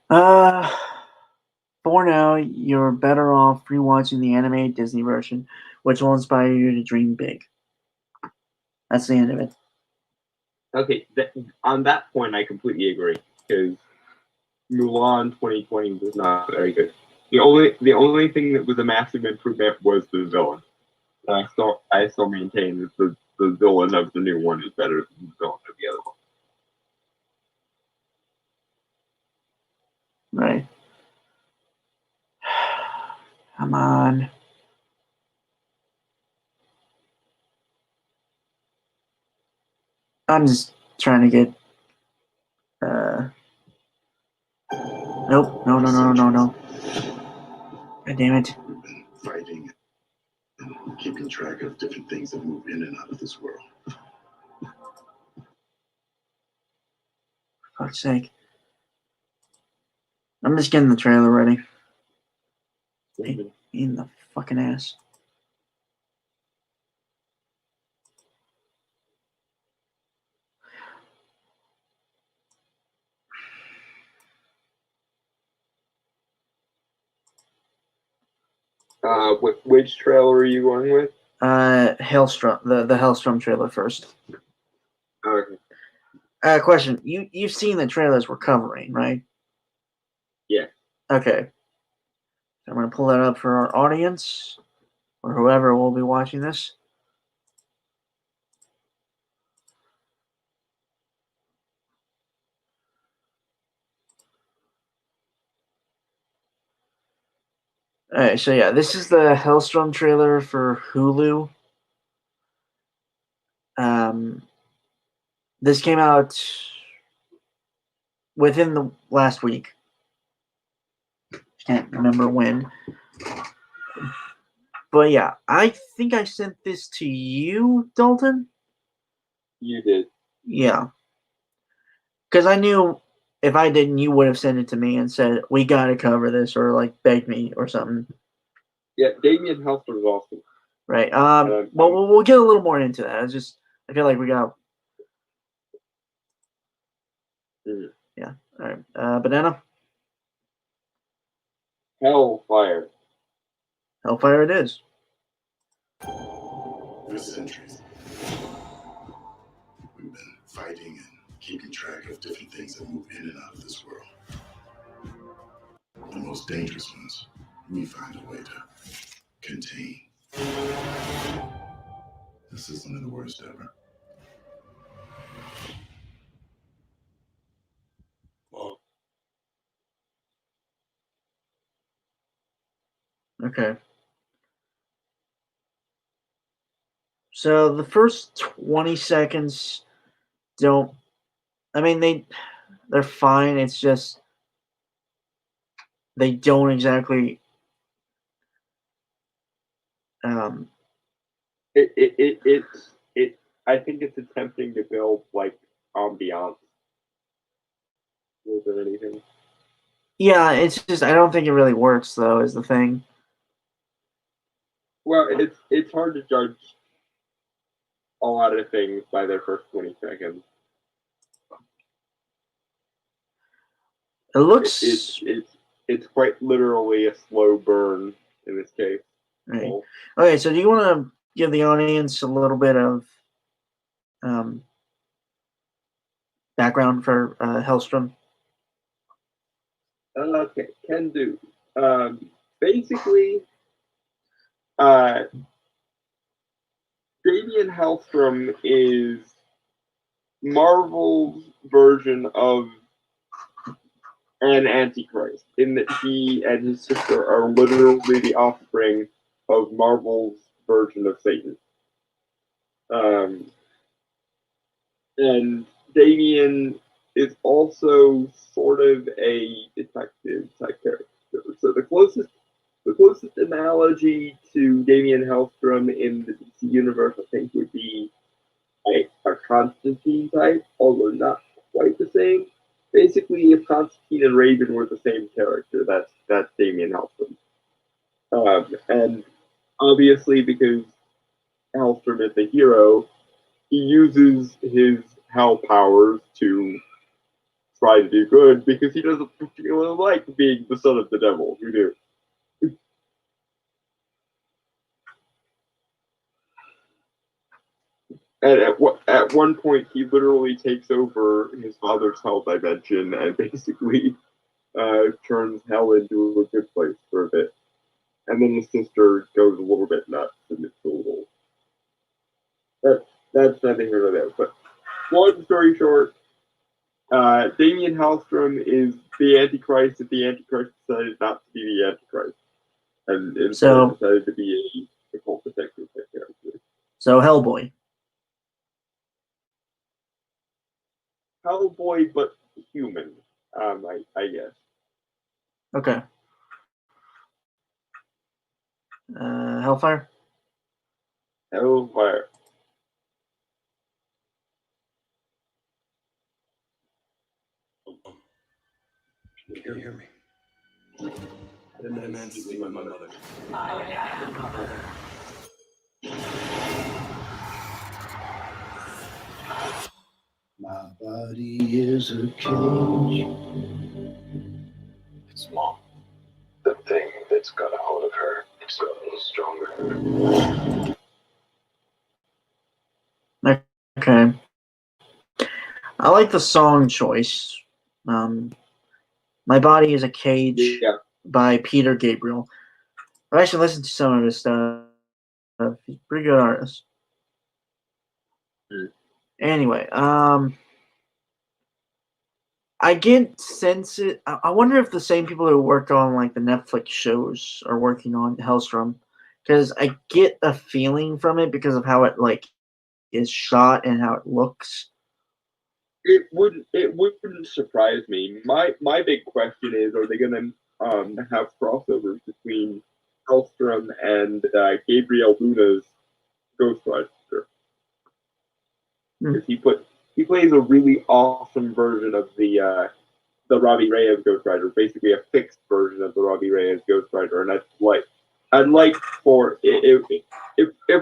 For now, you're better off rewatching the animated Disney version, which will inspire you to dream big. That's the end of it. Okay, on that point, I completely agree, because Mulan 2020 was not very good. The only thing that was a massive improvement was the villain. And I still maintain that the villain of the new one is better than the villain of the other one. Right. Come on. I'm just trying to get. Nope. No. God damn it. We've been fighting and keeping track of different things that move in and out of this world. For fuck's sake. I'm just getting the trailer ready. In the fucking ass. Which trailer are you going with? Hailstrom, the Hailstrom trailer first. Okay. Question. You've seen the trailers we're covering, right? Yeah. Okay. So I'm going to pull that up for our audience, or whoever will be watching this. Alright, so yeah, this is the Hellstrom trailer for Hulu. This came out within the last week. Can't remember when. But yeah, I think I sent this to you, Dalton. You did. Yeah. Because I knew if I didn't, you would have sent it to me and said, we got to cover this, or like begged me or something. Yeah, Damien Helfer was awesome. Right. Well, we'll get a little more into that. I feel like we got. Yeah. All right. Banana. Hellfire. Hellfire it is. For centuries, we've been fighting and keeping track of different things that move in and out of this world. The most dangerous ones, we find a way to contain. This is one of the worst ever. Well, Okay. So the first 20 seconds don't. I mean, they're fine. It's just they don't exactly. I think it's attempting to build like ambiance more than anything. Yeah, it's just I don't think it really works though. Is the thing. Well, it's hard to judge a lot of things by their first 20 seconds. It looks. It's quite literally a slow burn in this case. Right. So, Okay, so do you want to give the audience a little bit of background for Hellstrom? Okay, can do. Basically, Damien Hellstrom is Marvel's version of an Antichrist, in that he and his sister are literally the offspring of Marvel's version of Satan. And Damien is also sort of a detective type character. So the closest analogy to Damien Hellstrom in the DC universe, I think, would be like a Constantine type, although not quite the same. Basically, if Constantine and Raven were the same character, that's Damien Hellstrom. And obviously, because Hellstrom is the hero, he uses his hell powers to try to do good because he doesn't particularly like being the son of the devil. Who do? And at one point, he literally takes over his father's hell dimension and basically turns hell into a good place for a bit. And then his sister goes a little bit nuts, and it's a little. That, that's nothing here nor there. But long story short, Damien Hallstrom is the Antichrist if the Antichrist decided not to be the Antichrist, and instead decided to be a cult detective type character. So Hellboy. Hellboy, but human, I guess. Okay. Hellfire? Hellfire. Can you hear me? The man sleep with my mother. My body is a cage. It's Mom. The thing that's got a hold of her. It's a little stronger. Okay. I like the song choice. My Body is a Cage by Peter Gabriel. I actually listened to some of his stuff. He's a pretty good artist. Anyway, I get sense it. I wonder if the same people who worked on like the Netflix shows are working on Hellstrom, because I get a feeling from it because of how it like is shot and how it looks. It wouldn't surprise me. My big question is, are they gonna have crossovers between Hellstrom and Gabriel Luna's Ghost Rider? Because he plays a really awesome version of the Robbie Reyes Ghost Rider, basically a fixed version of the Robbie Reyes Ghost Rider, and I'd like for if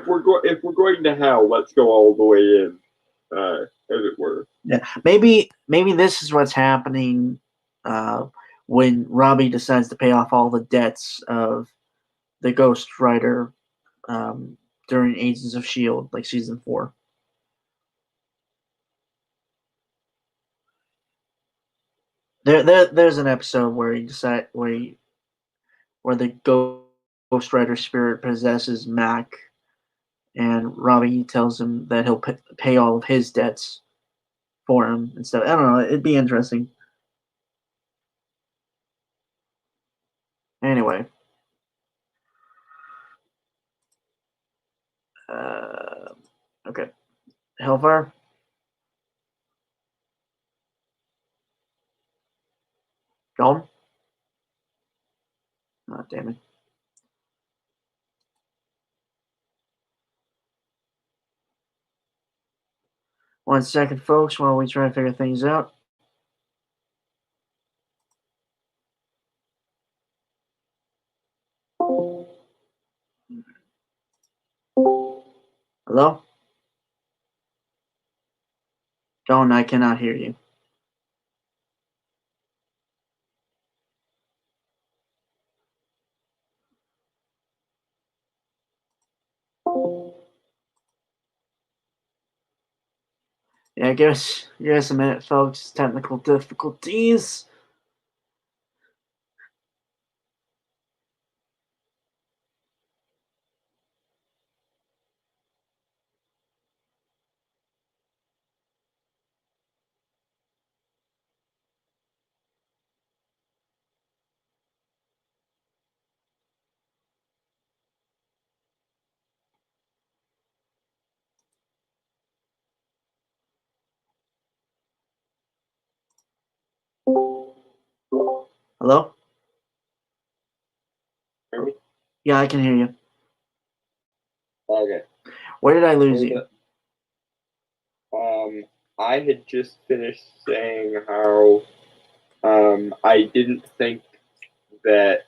we're going to hell, let's go all the way in, as it were. Yeah, maybe this is what's happening when Robbie decides to pay off all the debts of the Ghost Rider during Agents of Shield, like season 4. There's an episode where where the Ghost Rider spirit possesses Mac, and Robbie tells him that he'll pay all of his debts for him and stuff. I don't know. It'd be interesting. Anyway. Okay. Hellfire? Gone? Oh, damn it. One second, folks, while we try to figure things out. Hello? John, I cannot hear you. Yeah, give us a minute, folks. Technical difficulties. Yeah, I can hear you. Okay. Where did I lose you? I had just finished saying how I didn't think that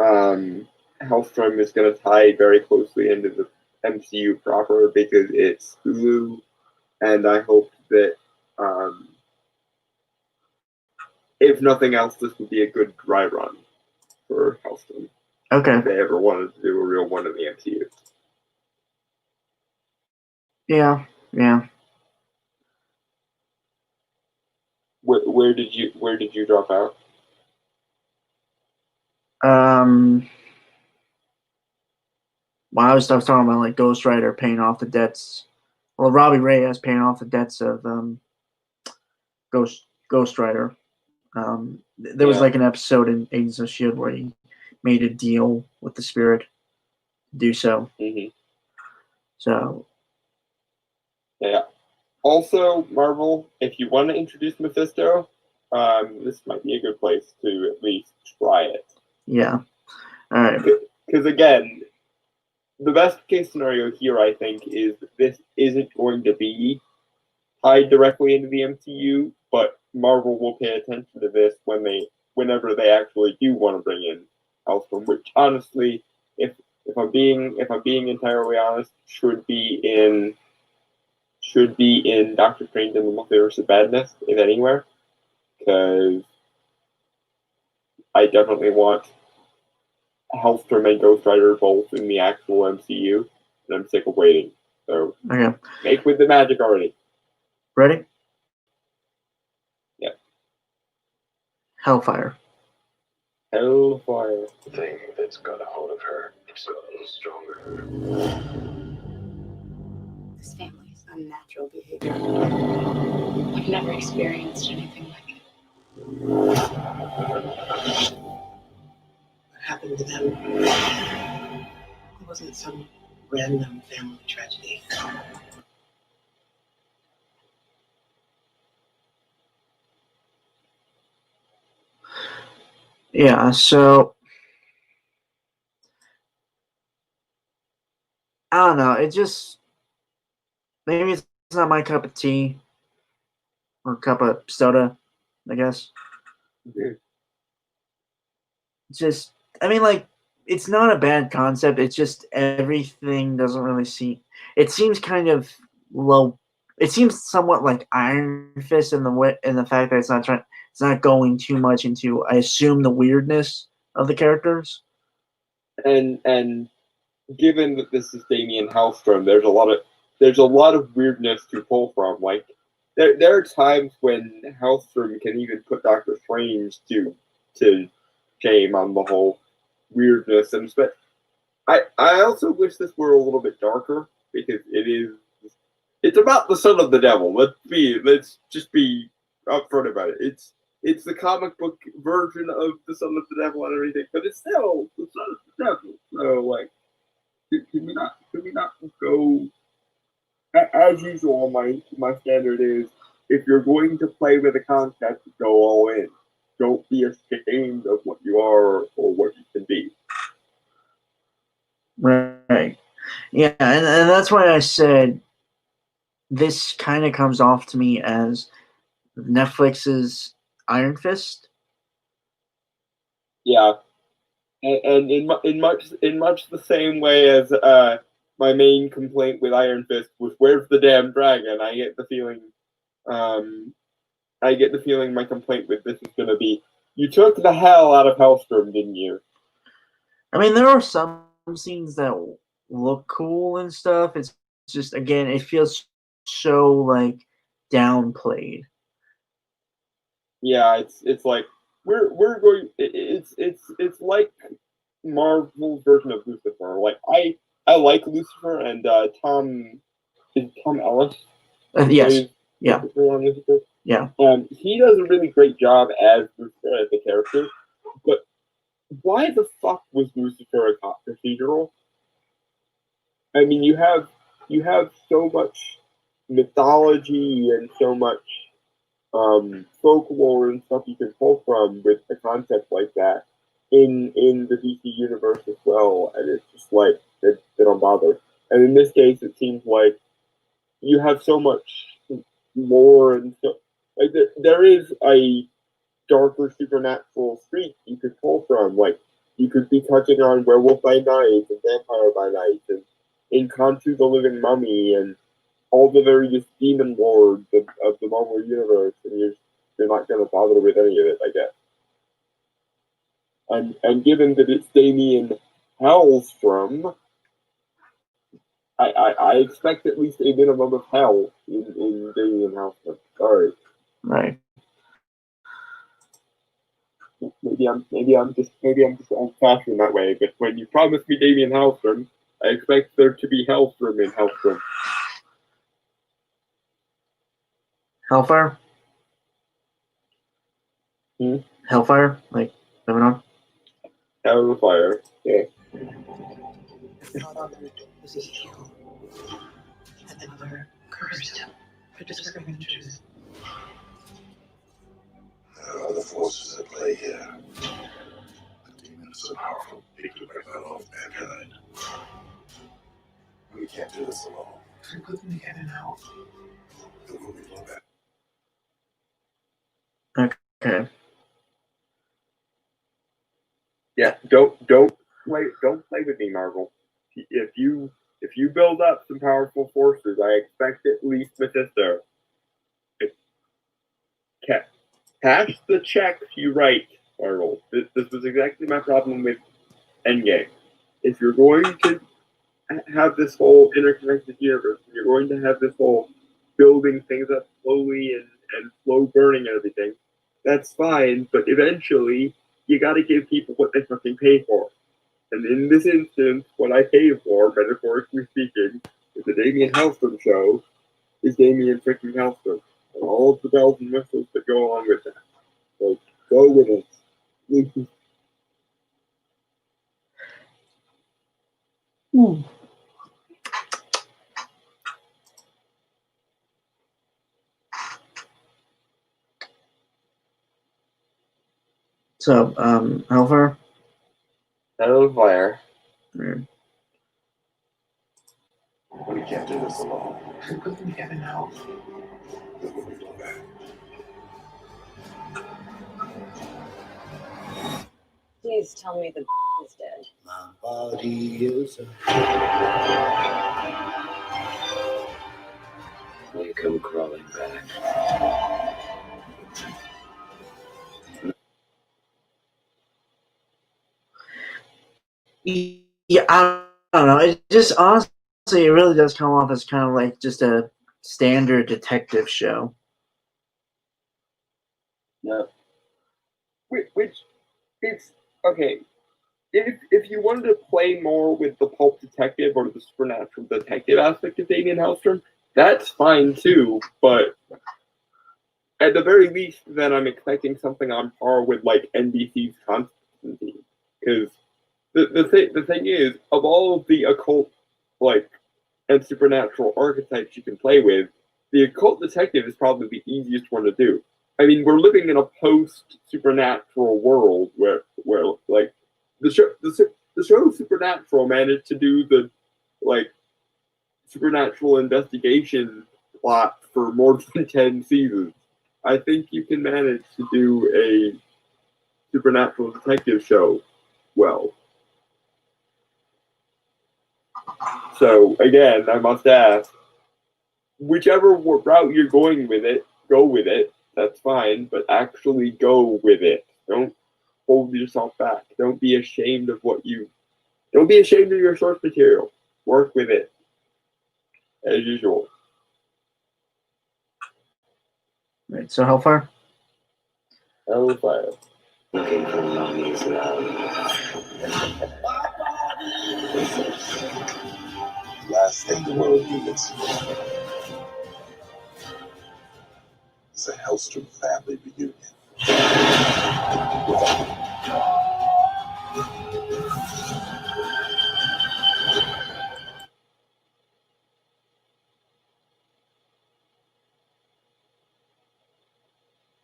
Hellstrom is going to tie very closely into the MCU proper because it's Hulu, and I hope that if nothing else, this would be a good dry run for Hellstrom Okay. if they ever wanted to do a real one in the MCU. Yeah. Where did you drop out? Well, I was talking about like Ghost Rider paying off the debts. Well, Robbie Reyes paying off the debts of Ghost Rider. There was like an episode in Agents of S.H.I.E.L.D. where he made a deal with the Spirit to do so. Mm-hmm. So. Yeah. Also, Marvel, if you want to introduce Mephisto, this might be a good place to at least try it. Yeah. All right. Because again, the best case scenario here, I think, is that this isn't going to be tied directly into the MCU, but Marvel will pay attention to this whenever they actually do want to bring in Hellstrom, which honestly, if I'm being entirely honest, should be in Doctor Strange and the Multiverse of Madness, if anywhere, because I definitely want Hellstrom and Ghost Rider both in the actual MCU, and I'm sick of waiting. So, okay. Make with the magic already. Ready? Yeah. Hellfire. Hellfire. The thing that's got a hold of her, it's gotten stronger. This family's unnatural behavior. I've never experienced anything like it. What happened to them? It wasn't some random family tragedy. Yeah, so I don't know. It just maybe it's not my cup of tea or cup of soda, I guess. Mm-hmm. Just I mean, like, it's not a bad concept. It's just everything doesn't really seem. It seems kind of low. It seems somewhat like Iron Fist in the fact that it's not going too much into, I assume, the weirdness of the characters. And given that this is Damien Hellstrom, there's a lot of weirdness to pull from. Like there are times when Hellstrom can even put Doctor Strange to shame on the whole weirdness, and I also wish this were a little bit darker because it's about the son of the devil. Let's just be upfront about it. It's the comic book version of the son of the devil and everything, but it's still the son of the devil. So like, can we not go as usual? My standard is if you're going to play with a concept, go all in. Don't be ashamed of what you are or what you can be. Right. Yeah, and that's why I said this kind of comes off to me as Netflix's Iron Fist. Yeah, and in much the same way as my main complaint with Iron Fist was where's the damn dragon? I get the feeling my complaint with this is gonna be you took the hell out of Hellstrom, didn't you? I mean, there are some scenes that look cool and stuff. It's just, again, it feels so like downplayed. Yeah, it's like we're going. It's like Marvel's version of Lucifer. Like I like Lucifer and Tom Ellis. Yes. Yeah. Lucifer. Yeah. He does a really great job as Lucifer as a character, but why the fuck was Lucifer a cop procedural? I mean, you have so much mythology and so much folklore and stuff you can pull from with a concept like that. in the DC universe as well, and it's just like they don't bother. And in this case, it seems like you have so much lore and so like there is a darker supernatural streak you could pull from. Like you could be touching on Werewolf by Night and Vampire by Night and Encanto the Living Mummy and all the various demon lords of the Marvel universe, and you're not going to bother with any of it, I guess. And given that it's Damien Hellstrom, I expect at least a minimum of hell in Damien Hellstrom. Sorry. Right. Maybe I'm just old fashioned that way, but when you promise me Damien Hellstrom, I expect there to be Hellstrom in Hellstrom. Hellfire? Hellfire? Like, moving on? Hellfire, yeah. I thought was evil. And the mother cursed him for discovering the truth. There are other forces at play here. The demon is so powerful, it could wipe out all of mankind. We can't do this alone. We put them together now. It will be blowback. Okay. Yeah, don't play with me, Marvel. If you build up some powerful forces, I expect at least Mephisto. Cash the checks you write, Marvel. This was exactly my problem with Endgame. If you're going to have this whole interconnected universe, you're going to have this whole building things up slowly and slow burning and everything, that's fine, but eventually you gotta give people what they fucking pay for. And in this instance, what I pay for, metaphorically speaking, is the Damien Hellstrom show, is Damien freaking Hellstrom. And all of the bells and whistles that go along with that. So go with it. So, Hellfire? Hellfire. Mm. We can't do this alone. We put them together now. It will be blowback. Please tell me the is dead. My body is a They come crawling back. Yeah, I don't know. It just honestly, it really does come off as kind of like just a standard detective show. Yeah. Which it's okay. If you wanted to play more with the pulp detective or the supernatural detective aspect of Damien Hellstrom, that's fine too. But at the very least, then I'm expecting something on par with like NBC's Constantine, because the thing is, of all of the occult like and supernatural archetypes you can play with, the occult detective is probably the easiest one to do. I mean, we're living in a post-supernatural world where like the show Supernatural managed to do the like supernatural investigation plot for more than 10 seasons. I think you can manage to do a supernatural detective show well. So again, I must ask, whichever route you're going with it, go with it. That's fine, but actually go with it. Don't hold yourself back. Don't be ashamed of don't be ashamed of your source material. Work with it. As usual. Right. So Hellfire? Hellfire. Looking for mommy's love. Last thing the world needs is a Hellstrom family reunion.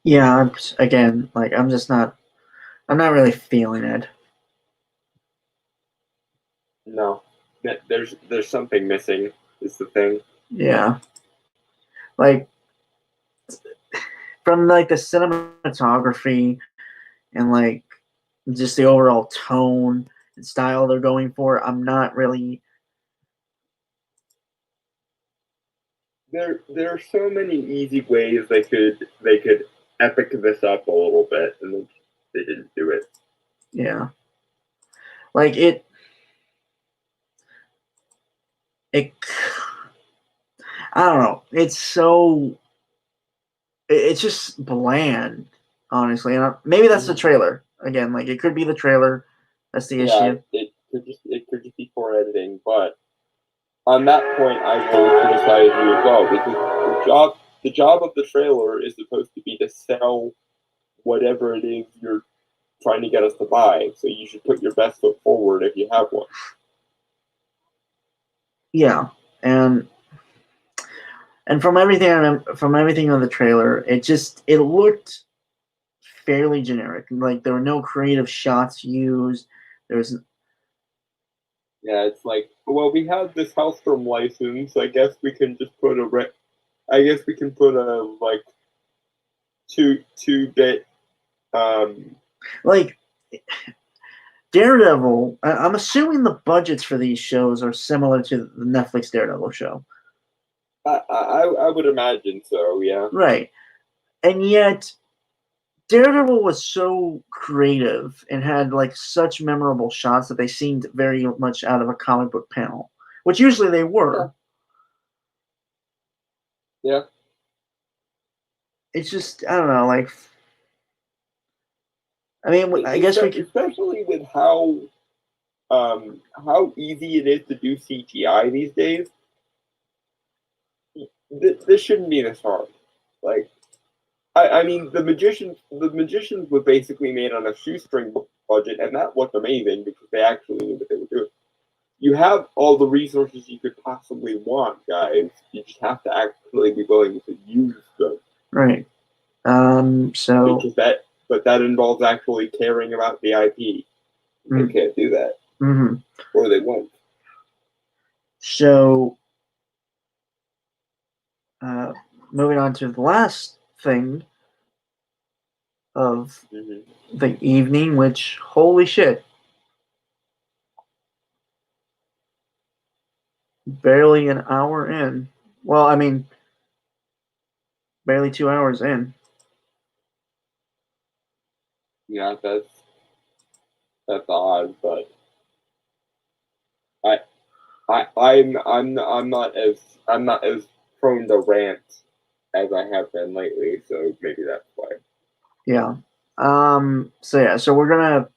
Yeah, again, like I'm just not I'm not really feeling it. No, there's something missing. Is the thing. Yeah. Like, from like the cinematography and like just the overall tone and style they're going for, I'm not really. There are so many easy ways they could epic this up a little bit, and they didn't do it. Yeah. Like it. I don't know. It's so. It's just bland, honestly. And maybe that's the trailer again. Like it could be the trailer. That's the issue. It could just be poor editing, but on that point, I will criticize you as well because the job of the trailer is supposed to be to sell whatever it is you're trying to get us to buy. So you should put your best foot forward if you have one. Yeah, and from everything on the trailer, it looked fairly generic. Like there were no creative shots used. There's Yeah, it's like, well, we have this Hellstrom license. I guess we can just put I guess we can put a like two-bit like Daredevil. I'm assuming the budgets for these shows are similar to the Netflix Daredevil show. I would imagine so. Yeah. Right, and yet Daredevil was so creative and had like such memorable shots that they seemed very much out of a comic book panel, which usually they were. Yeah. It's just I don't know. Like, I mean, I guess we could, especially with how easy it is to do CGI these days. This shouldn't be this hard. Like, I mean, the magicians were basically made on a shoestring budget, and that looked amazing because they actually knew what they were doing. You have all the resources you could possibly want, guys. You just have to actually be willing to use them. right. So, but that involves actually caring about the IP. They can't do that, or they won't. So, moving on to the last thing of the evening, which holy shit, barely an hour in. Well, I mean, barely 2 hours in. Yeah, that's odd, but I'm not as prone to rant as I have been lately, so maybe that's why. Yeah. So we're gonna.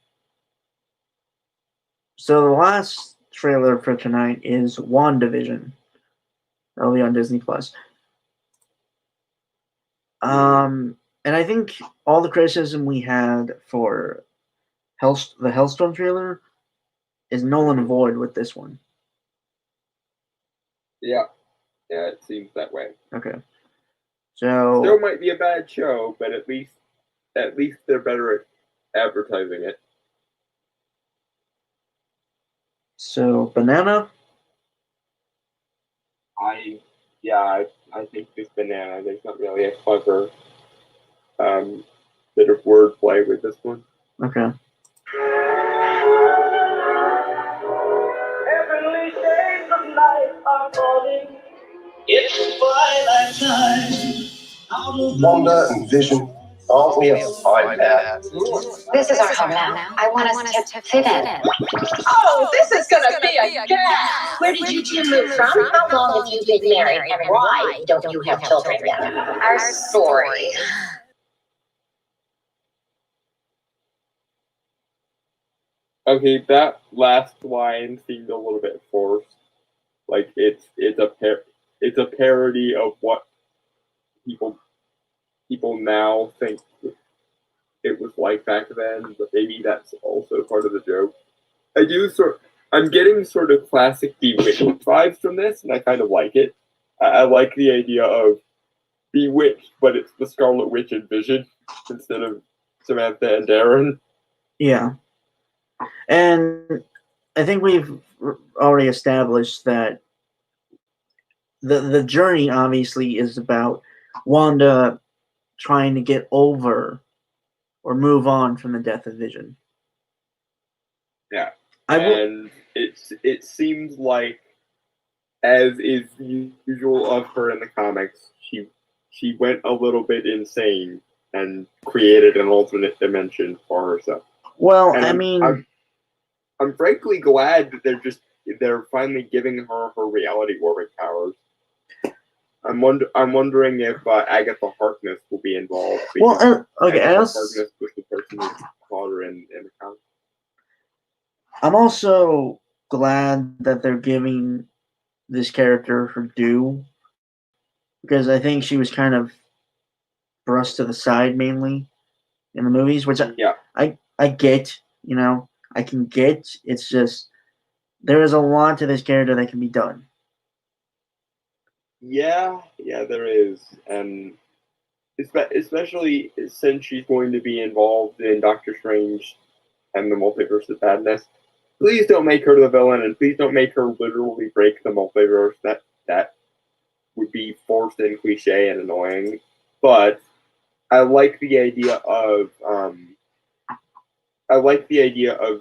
So the last trailer for tonight is WandaVision. That'll be on Disney Plus. And I think all the criticism we had for the Hellstrom trailer is null and void with this one. Yeah, it seems that way. Okay. So still might be a bad show, but at least they're better at advertising it. So Banana. I think this Banana. There's not really a clever bit of wordplay with this one. Okay. Heavenly shades of night are falling. It's twilight time. Wanda and Vision, aren't we a fine pair? This is our home now. I want us to fit in. Oh, this is gonna be a gas! Where did you two move from? How long have you been married? And why don't you have children yet? Our story. Okay, that last line seemed a little bit forced. Like it's a parody of what people now think it was like back then, but maybe that's also part of the joke. I'm getting sort of classic Bewitched vibes from this, and I kind of like it. I like the idea of Bewitched, but it's the Scarlet Witch and Vision instead of Samantha and Darren. Yeah, and I think we've already established that the journey obviously is about Wanda trying to get over or move on from the death of Vision. Yeah, and it seems like, as is usual of her in the comics, she went a little bit insane and created an alternate dimension for herself. Well, And I mean, I'm frankly glad that they're finally giving her reality warping powers. I'm wondering if Agatha Harkness will be involved. Well, okay, Agatha Harkness was the person who fought her in the comics. I'm also glad that they're giving this character her due, because I think she was kind of brushed to the side mainly in the movies, which I get, I can get. It's just there is a lot to this character that can be done. Yeah, there is, and especially since she's going to be involved in Doctor Strange and the Multiverse of Madness. Please don't make her the villain, and please don't make her literally break the multiverse. That would be forced and cliche and annoying. But I like the idea of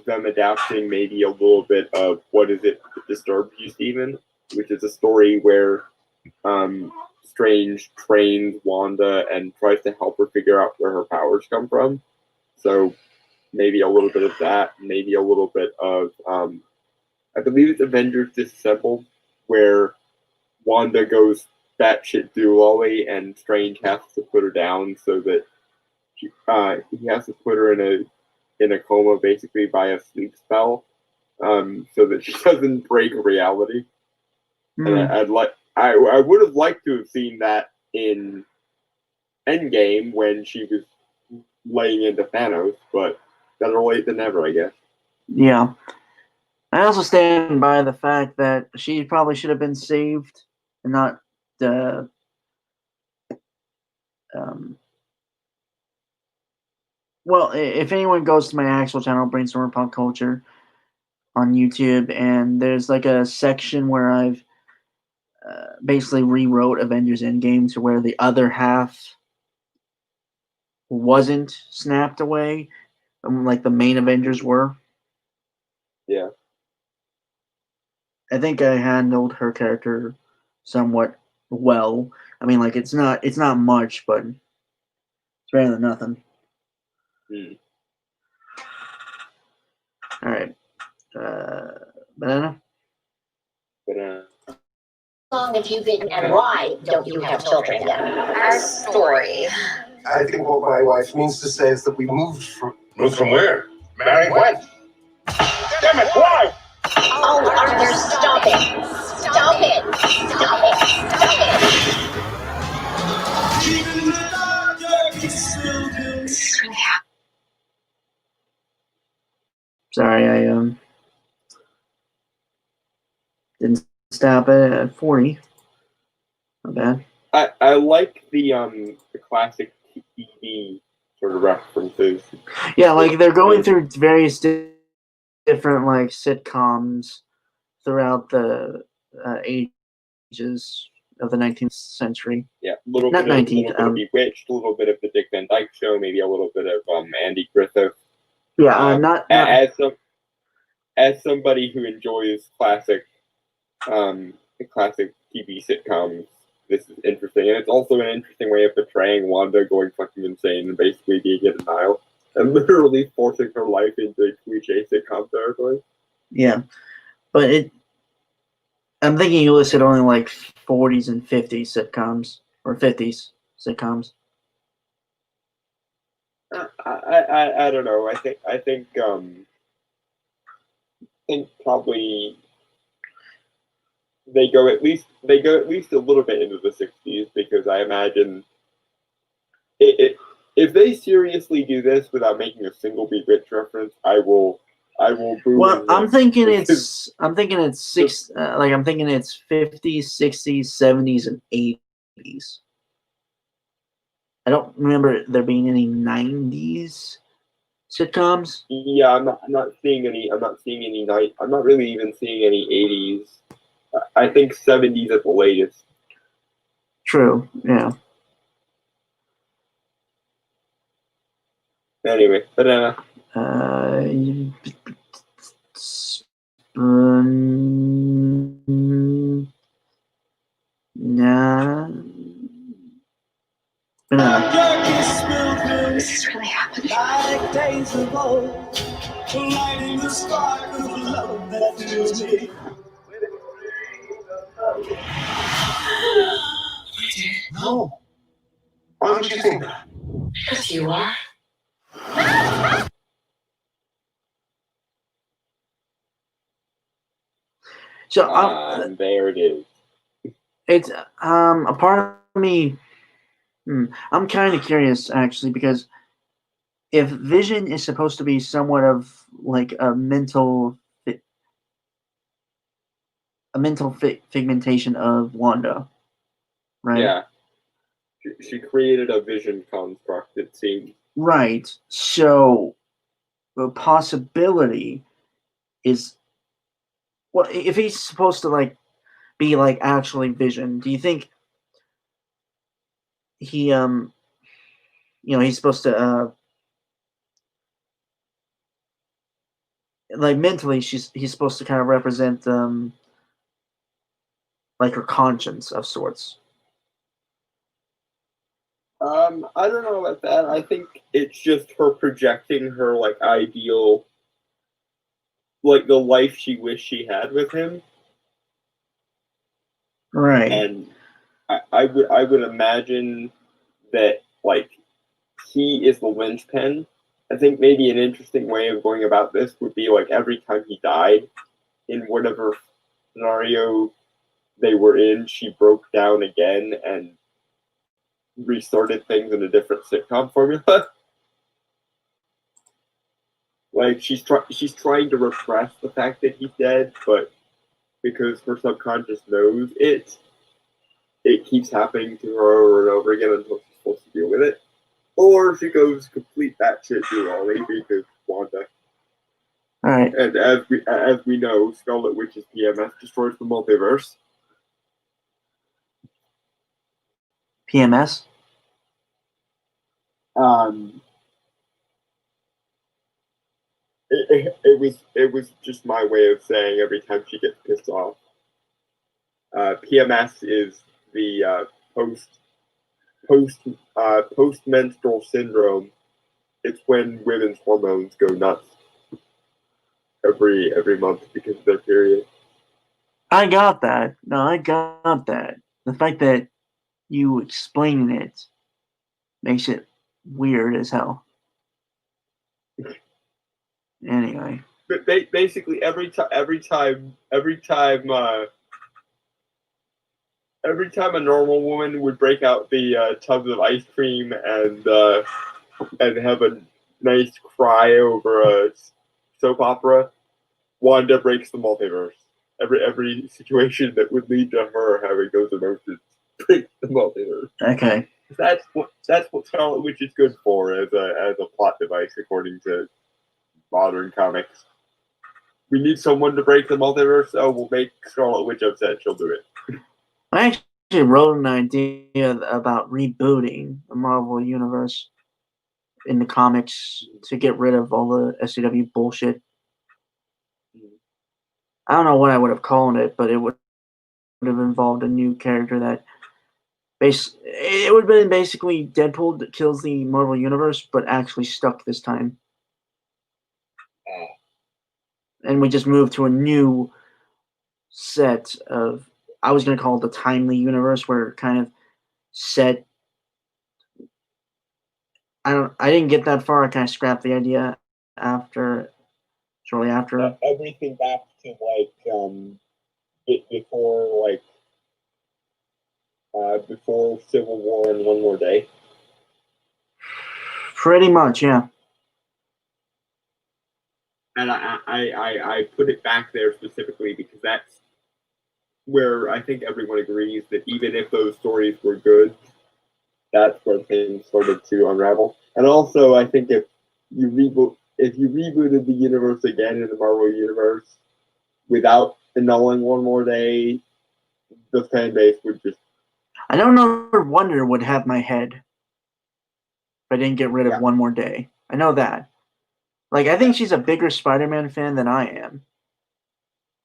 them adapting maybe a little bit of What Is It That Disturbs You, Stephen, which is a story where Strange trains Wanda and tries to help her figure out where her powers come from. So maybe a little bit of that, maybe a little bit of I believe it's Avengers Disassembled, where Wanda goes batshit doolally and Strange has to put her down so that he has to put her in a coma basically by a sleep spell, so that she doesn't break reality. And I would have liked to have seen that in Endgame when she was laying into Thanos, but better late than never, I guess. Yeah. I also stand by the fact that she probably should have been saved and not well, if anyone goes to my actual channel, Brainstorm Pop Culture, on YouTube, and there's like a section where I've basically rewrote Avengers Endgame to where the other half wasn't snapped away, like the main Avengers were. Yeah. I think I handled her character somewhat well. I mean, like it's not much, but it's better than nothing. All right, Banana. How long have you been, and why don't you have children yet? Our story. I think what my wife means to say is that we moved from... Moved from where? Married when? Damn it, why? Oh, Arthur, stop it! Stop it! Stop it! Stop it! Sorry, I didn't stop it at 40. Not bad. I like the classic TV sort of references. Yeah, like they're going through various different like sitcoms throughout the ages of the 19th century. Yeah, not 19th. A little bit of Bewitched, a little bit of the Dick Van Dyke Show, maybe a little bit of Andy Griffith. Yeah, not as somebody who enjoys classic TV sitcoms. This is interesting, and it's also an interesting way of portraying Wanda going fucking insane and basically being in denial and literally forcing her life into cliche sitcom territory. Yeah, but I'm thinking you listed only like 40s and 50s sitcoms or 50s sitcoms. I don't know. I think probably they go at least a little bit into the 60s, because I imagine if they seriously do this without making a single Bewitched reference, I will boo. Well, I'm thinking it's 50s, 60s, 70s, and 80s. I don't remember there being any 90s sitcoms. Yeah, I'm not seeing any. I'm not seeing any night. I'm not really even seeing any 80s. I think 70s at the latest. True. Yeah. Anyway, but nah. This is really happening. Like days of old, lighting the spark of love that fills me. No. Why would you think that? Because you are. So there it is. It's a part of me. I'm kind of curious actually, because if Vision is supposed to be somewhat of like a mental figmentation of Wanda, right? Yeah. She created a vision construct, it seems. Right. So the possibility is, well, if he's supposed to like be like actually Vision, do you think he he's supposed to like mentally he's supposed to kind of represent like her conscience of sorts? I don't know about that. I think it's just her projecting her like ideal, like the life she wished she had with him. Right. And I would imagine that like he is the linchpin. I think maybe an interesting way of going about this would be like every time he died in whatever scenario they were in, she broke down again and restarted things in a different sitcom formula. Like she's trying to repress the fact that he's dead, but because her subconscious knows it keeps happening to her over and over again until she's supposed to deal with it. Or she goes complete batshit Julie because Wanda. All right. And as we know, Scarlet Witch's PMS destroys the multiverse. PMS. It was just my way of saying every time she gets pissed off. PMS is the post menstrual syndrome. It's when women's hormones go nuts every month because of their period. I got that. No, I got that. The fact that you explaining it makes it weird as hell. Anyway. But basically, every time a normal woman would break out the tubs of ice cream and have a nice cry over a soap opera, Wanda breaks the multiverse. Every situation that would lead to her having those emotions breaks the multiverse. Okay. That's what Scarlet Witch is good for as a plot device, according to modern comics. We need someone to break the multiverse. Oh, we'll make Scarlet Witch upset. She'll do it. I actually wrote an idea about rebooting the Marvel Universe in the comics to get rid of all the SCW bullshit. I don't know what I would have called it, but it would have involved a new character that it would have been basically Deadpool that kills the Marvel Universe, but actually stuck this time. And we just moved to a new set of, I was going to call it the Timely Universe, where it kind of set. I didn't get that far. I kind of scrapped the idea shortly after. Everything back to before Civil War and One More Day. Pretty much, yeah. And I put it back there specifically because that's where I think everyone agrees that even if those stories were good, that's where things started to unravel. And also, I think if you if you rebooted the universe again in the Marvel universe without annulling One More Day, the fan base would just. I don't know if Wonder would have my head if I didn't get rid of One More Day. I know that. Like, I think she's a bigger Spider-Man fan than I am.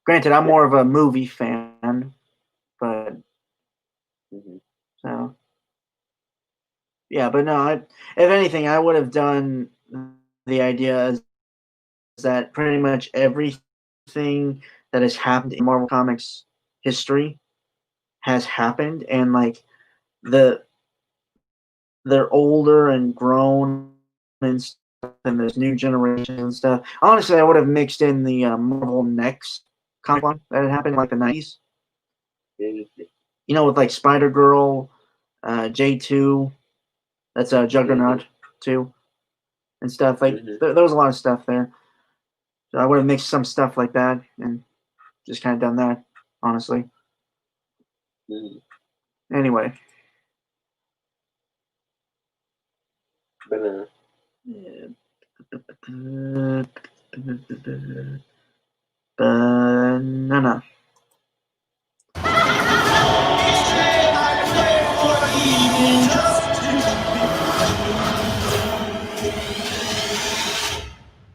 Granted, I'm more of a movie fan, but so yeah. But no, if anything, I would have done the idea is that pretty much everything that has happened in Marvel Comics history has happened, and like they're older and grown and stuff, and there's new generation and stuff. Honestly, I would have mixed in the Marvel Next comic one that had happened in like the 90s. You know, with like Spider Girl, J2, that's Juggernaut too, and stuff like there was a lot of stuff there. So I would have mixed some stuff like that and just kind of done that, honestly. Anyway. Banana.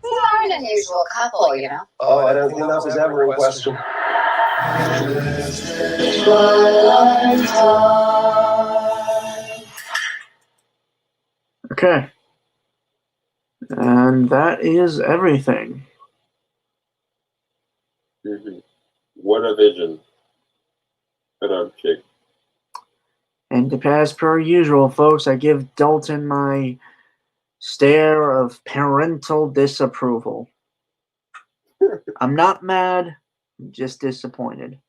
We are an unusual couple, you know. Oh, I don't think enough is ever in question. Okay. And that is everything. What a vision. And as per usual, folks, I give Dalton my stare of parental disapproval. I'm not mad, I'm just disappointed.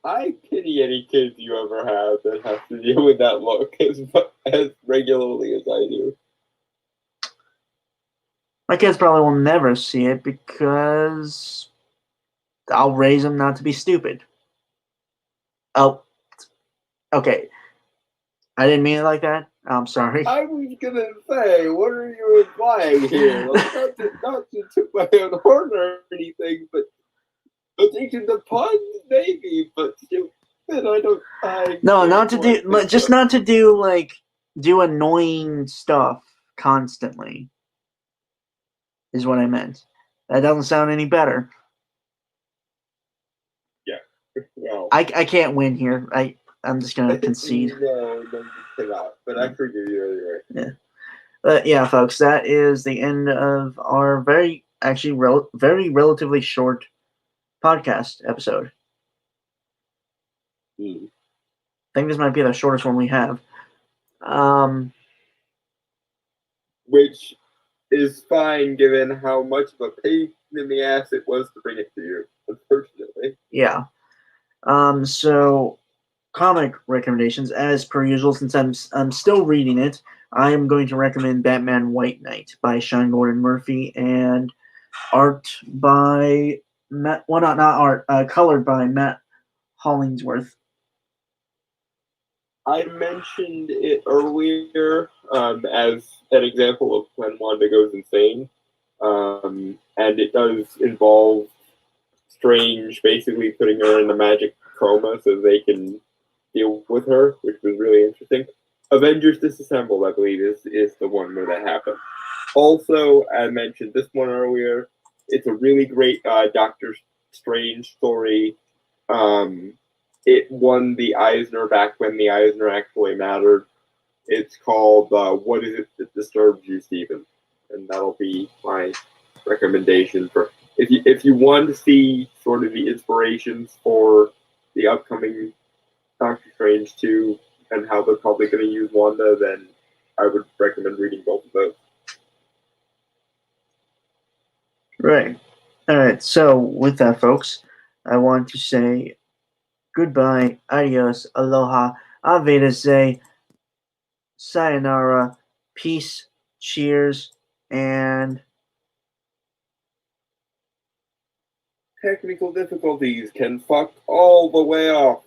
I pity any kids you ever have that have to deal with that look as regularly as I do. My kids probably will never see it because I'll raise them not to be stupid. Oh, okay. I didn't mean it like that. I'm sorry. I was gonna say, what are you implying here? Like, not to toot my own horn or anything, but thinking the puns, maybe, but stupid. No, not to do, just not to do like do annoying stuff constantly. Is what I meant. That doesn't sound any better. Yeah. Well, I can't win here. I'm just gonna concede. No, you cannot. But I forgive you anyway. Yeah. But yeah, folks, that is the end of our very relatively short podcast episode. I think this might be the shortest one we have. Which is fine given how much of a pain in the ass it was to bring it to you, unfortunately. Yeah. So comic recommendations, as per usual, since I'm still reading it, I am going to recommend Batman White Knight by Sean Gordon Murphy and art by Matt. Well, not art. Colored by Matt Hollingsworth. I mentioned it earlier as an example of when Wanda goes insane, and it does involve Strange basically putting her in the magic coma so they can deal with her, which was really interesting. Avengers Disassembled, I believe, is the one where that happened. Also, I mentioned this one earlier. It's a really great Doctor Strange story. It won the Eisner back when the Eisner actually mattered. It's called What Is It That Disturbs You, Stephen? And that'll be my recommendation for if you want to see sort of the inspirations for the upcoming Doctor Strange 2 and how they're probably going to use Wanda, then I would recommend reading both of those. Right. All right. So with that, folks, I want to say goodbye, adios, aloha, avederse, sayonara, peace, cheers, and Technical difficulties can fuck all the way off.